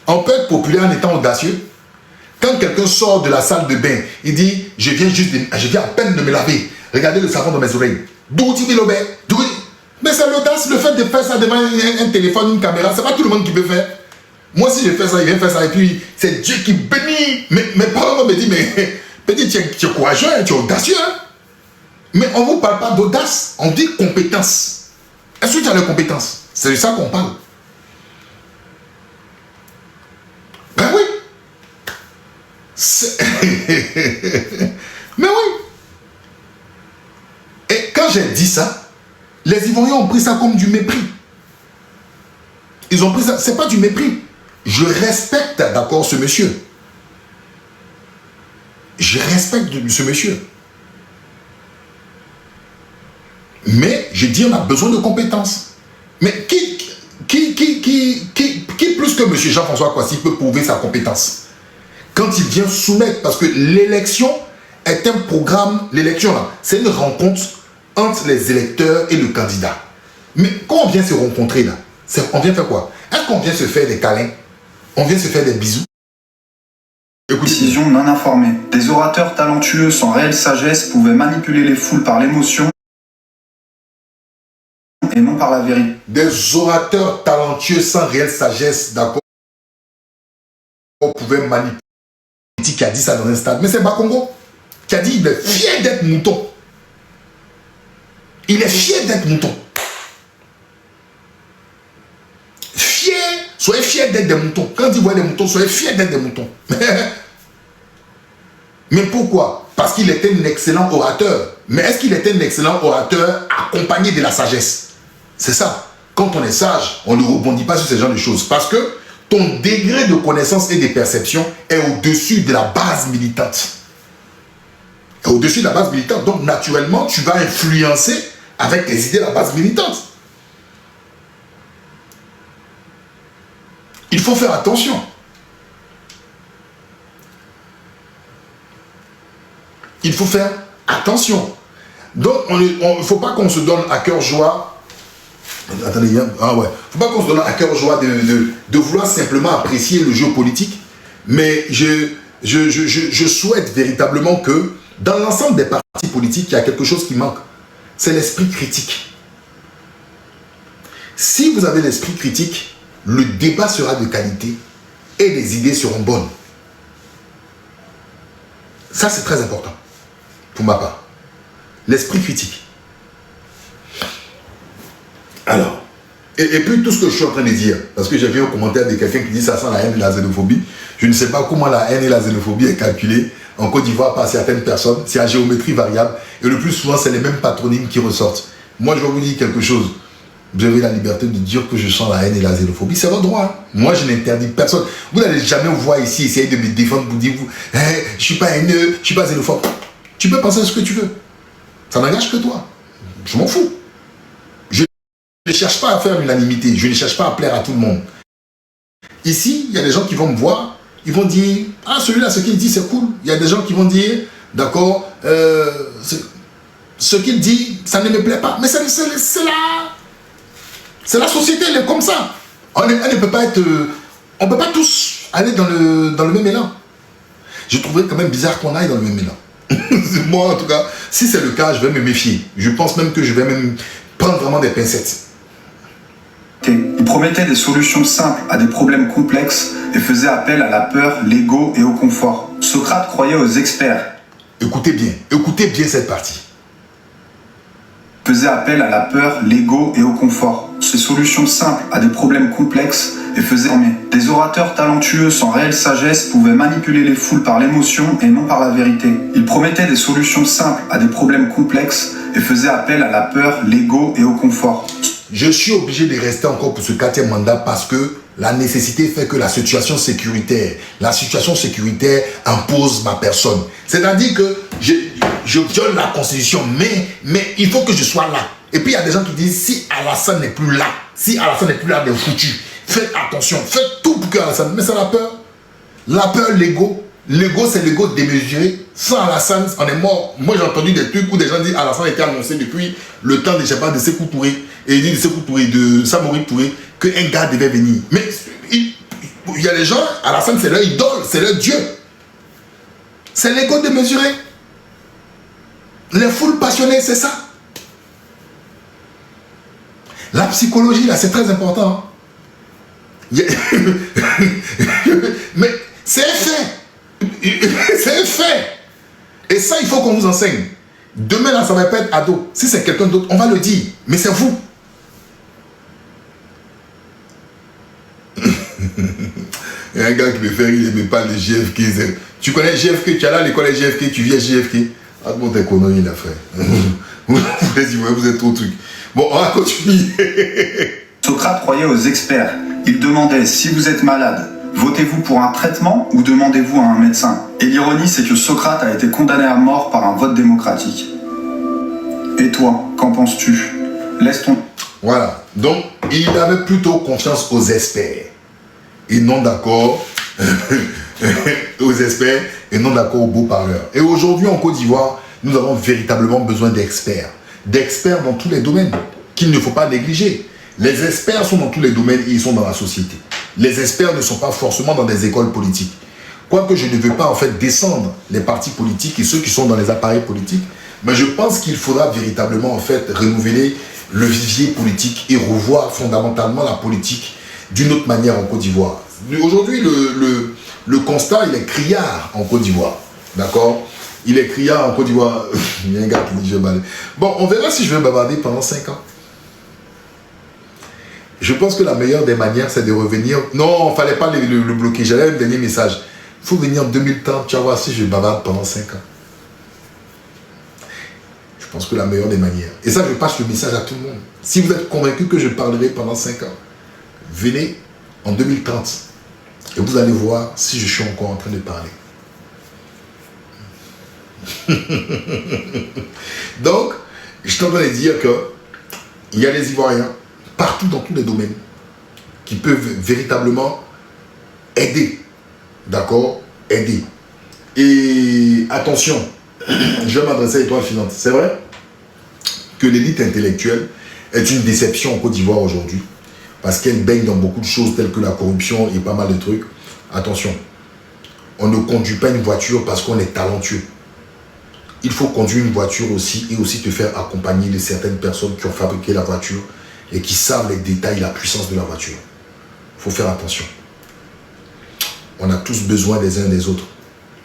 On peut être populaire en étant audacieux. Quand quelqu'un sort de la salle de bain, il dit, je viens à peine de me laver. Regardez le savon dans mes oreilles. D'où tu veux mais c'est l'audace, le fait de faire ça devant un téléphone, une caméra, c'est pas tout le monde qui peut faire. Moi, si je fais ça, il vient faire ça, et puis c'est Dieu qui bénit. Mes parents me disent, mais petit, tu es courageux, tu es audacieux. Hein? Mais on ne vous parle pas d'audace, on dit compétence. Est-ce que tu as les compétences? C'est de ça qu'on parle. Ben oui. Mais oui. Et quand j'ai dit ça, les Ivoiriens ont pris ça comme du mépris. Ils ont pris ça, c'est pas du mépris. Je respecte, d'accord, ce monsieur. Je respecte ce monsieur. Mais je dis, on a besoin de compétences. Mais qui plus que monsieur Jean-François Kouassi peut prouver sa compétence? Quand il vient soumettre, parce que l'élection est un programme, l'élection là, c'est une rencontre entre les électeurs et le candidat. Mais quand on vient se rencontrer là, on vient faire quoi? Est-ce qu'on vient se faire des câlins? On vient se faire des bisous? Décision non informée. Des orateurs talentueux sans réelle sagesse pouvaient manipuler les foules par l'émotion et non par la vérité. Des orateurs talentueux sans réelle sagesse, d'accord, pouvaient manipuler. Qui a dit ça dans un stade? Mais c'est Bakongo qui a dit il est fier d'être mouton. Il est fier d'être mouton. Fier, soyez fiers d'être des moutons. Quand il voit des moutons, soyez fiers d'être des moutons. Mais pourquoi? Parce qu'il était un excellent orateur. Mais est-ce qu'il était un excellent orateur accompagné de la sagesse? C'est ça. Quand on est sage, on ne rebondit pas sur ce genre de choses. Parce que ton degré de connaissance et de perception est au-dessus de la base militante. Au-dessus de la base militante. Donc, naturellement, tu vas influencer avec tes idées la base militante. Il faut faire attention. Il faut faire attention. Donc, il ne faut pas qu'on se donne à cœur joie. Attendez, ah ouais. Faut pas qu'on se donne à cœur joie de vouloir simplement apprécier le jeu politique. Mais je souhaite véritablement que dans l'ensemble des partis politiques, il y a quelque chose qui manque. C'est l'esprit critique. Si vous avez l'esprit critique, le débat sera de qualité et les idées seront bonnes. Ça, c'est très important pour ma part. L'esprit critique. Alors, et puis tout ce que je suis en train de dire, parce que j'ai vu un commentaire de quelqu'un qui dit ça sent la haine et la xénophobie. Je ne sais pas comment la haine et la xénophobie est calculée en Côte d'Ivoire par certaines personnes. C'est à géométrie variable. Et le plus souvent, c'est les mêmes patronymes qui ressortent. Moi, je vais vous dire quelque chose. Vous avez la liberté de dire que je sens la haine et la xénophobie. C'est votre droit. Hein. Moi, je n'interdis personne. Vous n'allez jamais vous voir ici essayer de me défendre pour dire, je ne suis pas haineux, je ne suis pas xénophobe. Tu peux penser ce que tu veux. Ça n'engage que toi. Je m'en fous. Je ne cherche pas à faire l'unanimité. Je ne cherche pas à plaire à tout le monde. Ici, il y a des gens qui vont me voir. Ils vont dire, ah, celui-là, ce qu'il dit, c'est cool. Il y a des gens qui vont dire, d'accord, ce qu'il dit, ça ne me plaît pas. Mais c'est la société, elle est comme ça. On ne peut pas être... on ne peut pas tous aller dans le même élan. Je trouverais quand même bizarre qu'on aille dans le même élan. Moi, en tout cas, si c'est le cas, je vais me méfier. Je pense même que je vais même prendre vraiment des pincettes. Il promettait des solutions simples à des problèmes complexes et faisait appel à la peur, l'ego et au confort. Socrate croyait aux experts. Écoutez bien cette partie. Faisait appel à la peur, l'ego et au confort. Ces solutions simples à des problèmes complexes et faisait aimer. Des orateurs talentueux sans réelle sagesse pouvaient manipuler les foules par l'émotion et non par la vérité. Il promettait des solutions simples à des problèmes complexes et faisait appel à la peur, l'ego et au confort. Je suis obligé de rester encore pour ce 4e mandat parce que la nécessité fait que la situation sécuritaire impose ma personne. C'est-à-dire que je viole la Constitution, mais il faut que je sois là. Et puis il y a des gens qui disent, si Alassane n'est plus là, de foutu, faites attention, faites tout pour que Alassane... Mais c'est la peur. La peur, l'ego. L'ego, c'est l'ego démesuré. Sans Alassane, on est mort. Moi, j'ai entendu des trucs où des gens disent Alassane était annoncé depuis le temps, je sais pas, de Sékou Touré. Et il dit de Sékou Touré, de Samori Touré, qu'un gars devait venir. Mais il y a des gens, Alassane, c'est leur idole, c'est leur dieu. C'est l'ego démesuré. Les foules passionnées, c'est ça. La psychologie, là, c'est très important. Hein. Mais c'est un fait. C'est un fait. Et ça, il faut qu'on vous enseigne. Demain, là, ça va pas être ado. Si c'est quelqu'un d'autre, on va le dire. Mais c'est vous. Il y a un gars qui me fait rire, il n'aimait pas les JFK. Tu connais JFK, tu es là à l'école JFK, tu viens JFK. Ah bon, t'es connerie, là, frère. Vous êtes trop truc. Bon, on va continuer. Socrate croyait aux experts. Il demandait, si vous êtes malade, votez-vous pour un traitement ou demandez-vous à un médecin? Et l'ironie, c'est que Socrate a été condamné à mort par un vote démocratique. Et toi, qu'en penses-tu? Laisse ton... Voilà. Donc, il avait plutôt confiance aux experts. Et non d'accord aux experts et non d'accord aux beaux parleurs. Et aujourd'hui, en Côte d'Ivoire, nous avons véritablement besoin d'experts. D'experts dans tous les domaines qu'il ne faut pas négliger. Les experts sont dans tous les domaines et ils sont dans la société. Les experts ne sont pas forcément dans des écoles politiques. Quoique je ne veux pas en fait descendre les partis politiques et ceux qui sont dans les appareils politiques, mais je pense qu'il faudra véritablement en fait renouveler le vivier politique et revoir fondamentalement la politique d'une autre manière en Côte d'Ivoire. Aujourd'hui, le constat, il est criard en Côte d'Ivoire. D'accord? Il est criard en Côte d'Ivoire. Il y a un gars qui dit je vais bavarder. Bon, on verra si je vais bavarder pendant 5 ans. Je pense que la meilleure des manières, c'est de revenir. Non, il ne fallait pas le bloquer. J'avais un dernier message. Il faut venir en 2030, tu vas voir si je bavarde pendant 5 ans. Je pense que la meilleure des manières. Et ça, je passe le message à tout le monde. Si vous êtes convaincu que je parlerai pendant 5 ans, venez en 2030. Et vous allez voir si je suis encore en train de parler. Donc, je suis en train de dire qu'il y a des Ivoiriens partout dans tous les domaines qui peuvent véritablement aider. D'accord? Aider. Et attention, je vais m'adresser à Étoile Filante. C'est vrai que l'élite intellectuelle est une déception en Côte d'Ivoire aujourd'hui parce qu'elle baigne dans beaucoup de choses telles que la corruption et pas mal de trucs. Attention, on ne conduit pas une voiture parce qu'on est talentueux. Il faut conduire une voiture aussi et aussi te faire accompagner de certaines personnes qui ont fabriqué la voiture et qui savent les détails, la puissance de la voiture. Il faut faire attention. On a tous besoin des uns des autres.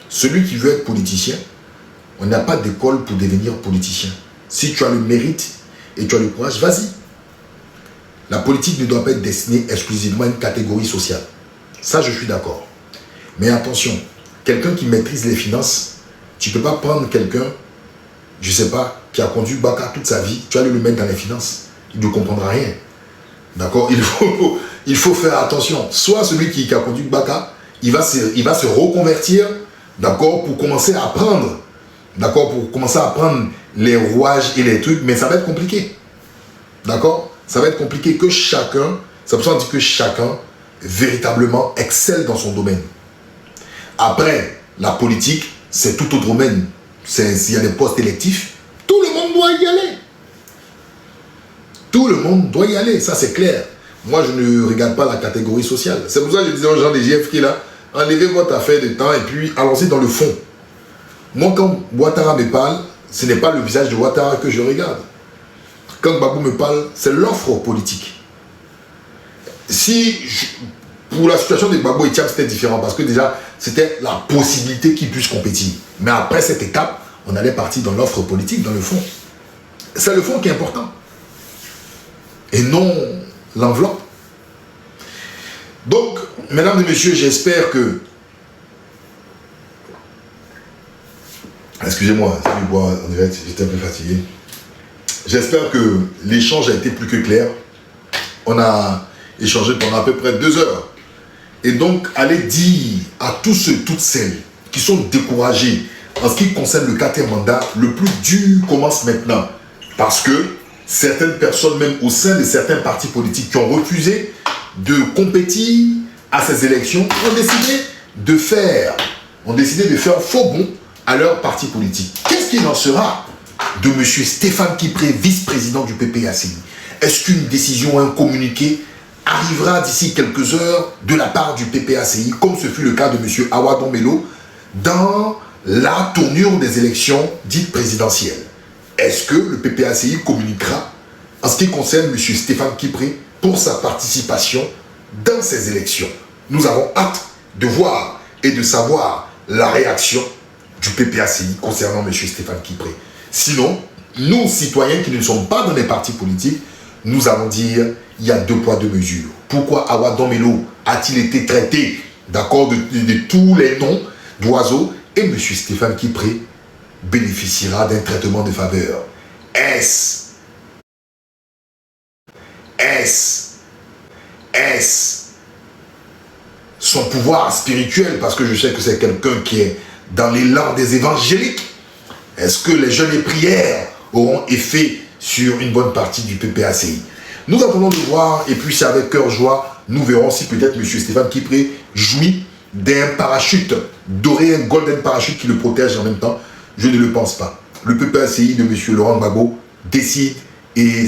Celui qui veut être politicien, on n'a pas d'école pour devenir politicien. Si tu as le mérite et tu as le courage, vas-y. La politique ne doit pas être destinée exclusivement à une catégorie sociale. Ça, je suis d'accord. Mais attention, quelqu'un qui maîtrise les finances, tu ne peux pas prendre quelqu'un, je ne sais pas, qui a conduit Baka toute sa vie, tu vas le mettre dans les finances. Il ne comprendra rien. D'accord? Il faut faire attention. Soit celui qui a conduit Baka, il va se reconvertir, d'accord, pour commencer à apprendre. D'accord? Pour commencer à apprendre les rouages et les trucs, mais ça va être compliqué. D'accord? Ça va être compliqué que chacun, c'est pour ça qu'on dit que chacun véritablement excelle dans son domaine. Après, la politique, c'est tout autre domaine. S'il y a des postes électifs, tout le monde doit y aller. Tout le monde doit y aller, ça c'est clair. Moi, je ne regarde pas la catégorie sociale. C'est pour ça que je disais aux gens des JFK là, enlevez votre affaire de temps et puis allons-y dans le fond. Moi, quand Ouattara me parle, ce n'est pas le visage de Ouattara que je regarde. Quand Gbagbo me parle, c'est l'offre politique. Pour la situation de Gbagbo et Thiam, c'était différent parce que déjà, c'était la possibilité qu'ils puissent compétir. Mais après cette étape, on allait partir dans l'offre politique, dans le fond. C'est le fond qui est important. Et non l'enveloppe. Donc, mesdames et messieurs, j'espère que... Excusez-moi, j'étais un peu fatigué. J'espère que l'échange a été plus que clair. On a échangé pendant à peu près 2 heures. Et donc, allez dire à tous ceux, toutes celles qui sont découragés en ce qui concerne le 4e mandat, le plus dur commence maintenant. Parce que certaines personnes, même au sein de certains partis politiques qui ont refusé de compétir à ces élections, ont décidé de faire faux bond à leur parti politique. Qu'est-ce qu'il en sera de M. Stéphane Kipré, vice-président du PPACI? Est-ce qu'une décision, un communiqué arrivera d'ici quelques heures de la part du PPACI, comme ce fut le cas de M. Awa Dombello, dans la tournure des élections dites présidentielles? Est-ce que le PPACI communiquera en ce qui concerne M. Stéphane Kipré pour sa participation dans ces élections? Nous avons hâte de voir et de savoir la réaction du PPACI concernant M. Stéphane Kipré. Sinon, nous, citoyens qui ne sommes pas dans les partis politiques, nous allons dire, il y a 2 poids 2 mesures. Pourquoi Awa Dombello a-t-il été traité, d'accord, de tous les noms d'oiseaux, et M. Stéphane Kipré bénéficiera d'un traitement de faveur? Est-ce son pouvoir spirituel, parce que je sais que c'est quelqu'un qui est dans l'élan des évangéliques? Est-ce que les jeûnes et prières auront effet sur une bonne partie du PPACI? Nous attendons de voir, et puis c'est avec cœur joie, nous verrons si peut-être M. Stéphane Kipré jouit d'un parachute doré, un golden parachute qui le protège en même temps. Je ne le pense pas. Le PPACI de M. Laurent Gbagbo décide et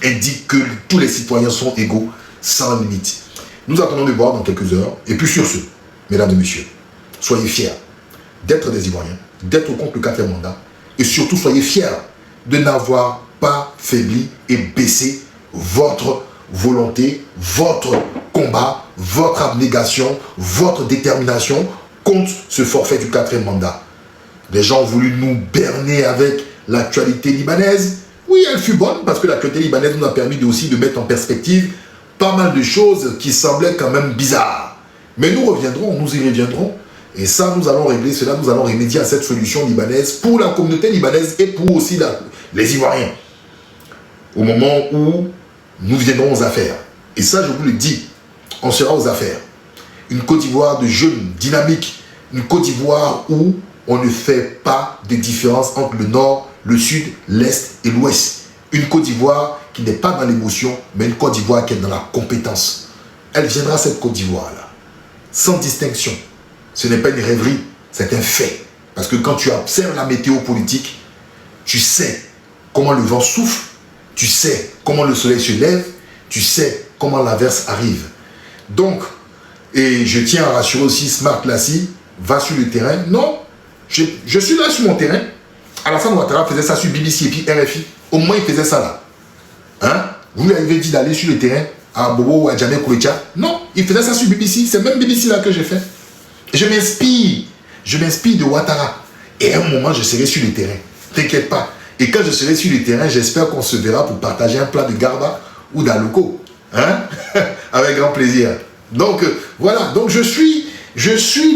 indique que tous les citoyens sont égaux, sans limite. Nous attendons de voir dans quelques heures. Et puis sur ce, mesdames et messieurs, soyez fiers d'être des Ivoiriens, d'être contre le 4e mandat, et surtout soyez fiers de n'avoir pas faibli et baissé votre volonté, votre combat, votre abnégation, votre détermination contre ce forfait du 4e mandat. Les gens ont voulu nous berner avec l'actualité libanaise. Oui, elle fut bonne parce que l'actualité libanaise nous a permis aussi de mettre en perspective pas mal de choses qui semblaient quand même bizarres. Mais nous reviendrons, nous y reviendrons. Et ça, nous allons régler cela, nous allons remédier à cette solution libanaise pour la communauté libanaise et pour aussi les Ivoiriens. Au moment où nous viendrons aux affaires. Et ça, je vous le dis, on sera aux affaires. Une Côte d'Ivoire de jeunes, dynamique. Une Côte d'Ivoire où on ne fait pas de différence entre le nord, le sud, l'est et l'ouest. Une Côte d'Ivoire qui n'est pas dans l'émotion, mais une Côte d'Ivoire qui est dans la compétence. Elle viendra, cette Côte d'Ivoire-là, sans distinction. Ce n'est pas une rêverie, c'est un fait. Parce que quand tu observes la météo politique, tu sais comment le vent souffle, tu sais comment le soleil se lève, tu sais comment l'averse arrive. Donc, et je tiens à rassurer aussi Smart Lassie, va sur le terrain. Non, je suis là sur mon terrain. Alassane Ouattara faisait ça sur BBC et puis RFI. Au moins, il faisait ça là. Hein? Vous lui avez dit d'aller sur le terrain à Bobo ou à Djamé Kouletia? Non, il faisait ça sur BBC. C'est même BBC là que j'ai fait. Je m'inspire de Ouattara. Et à un moment, je serai sur le terrain. T'inquiète pas. Et quand je serai sur le terrain, j'espère qu'on se verra pour partager un plat de garba ou d'aloko. Hein? Avec grand plaisir. Donc, voilà. Donc, je suis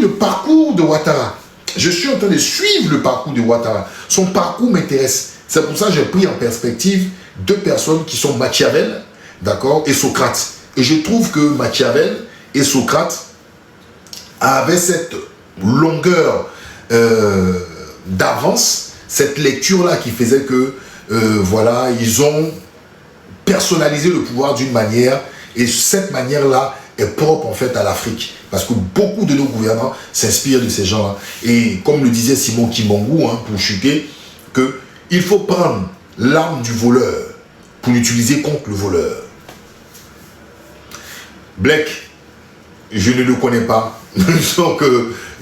le parcours de Ouattara. Je suis en train de suivre le parcours de Ouattara. Son parcours m'intéresse. C'est pour ça que j'ai pris en perspective 2 personnes qui sont Machiavel, d'accord, et Socrate. Et je trouve que Machiavel et Socrate avaient cette longueur d'avance, cette lecture-là qui faisait que, voilà, ils ont personnalisé le pouvoir d'une manière, et cette manière-là est propre en fait à l'Afrique. Parce que beaucoup de nos gouvernants s'inspirent de ces gens-là. Et comme le disait Simon Kimbangu, hein, pour chuter, qu'il faut prendre l'arme du voleur pour l'utiliser contre le voleur. Black, je ne le connais pas. Donc,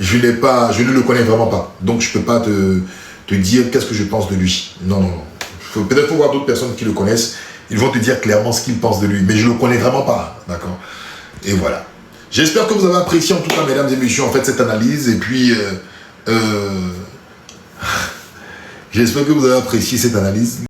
je ne le connais vraiment pas. Donc, je peux pas te dire qu'est-ce que je pense de lui. Non, non, non. Peut-être faut voir d'autres personnes qui le connaissent. Ils vont te dire clairement ce qu'ils pensent de lui. Mais je ne le connais vraiment pas. D'accord? Et voilà. J'espère que vous avez apprécié, en tout cas, mesdames et messieurs, en fait, cette analyse. Et puis, j'espère que vous avez apprécié cette analyse.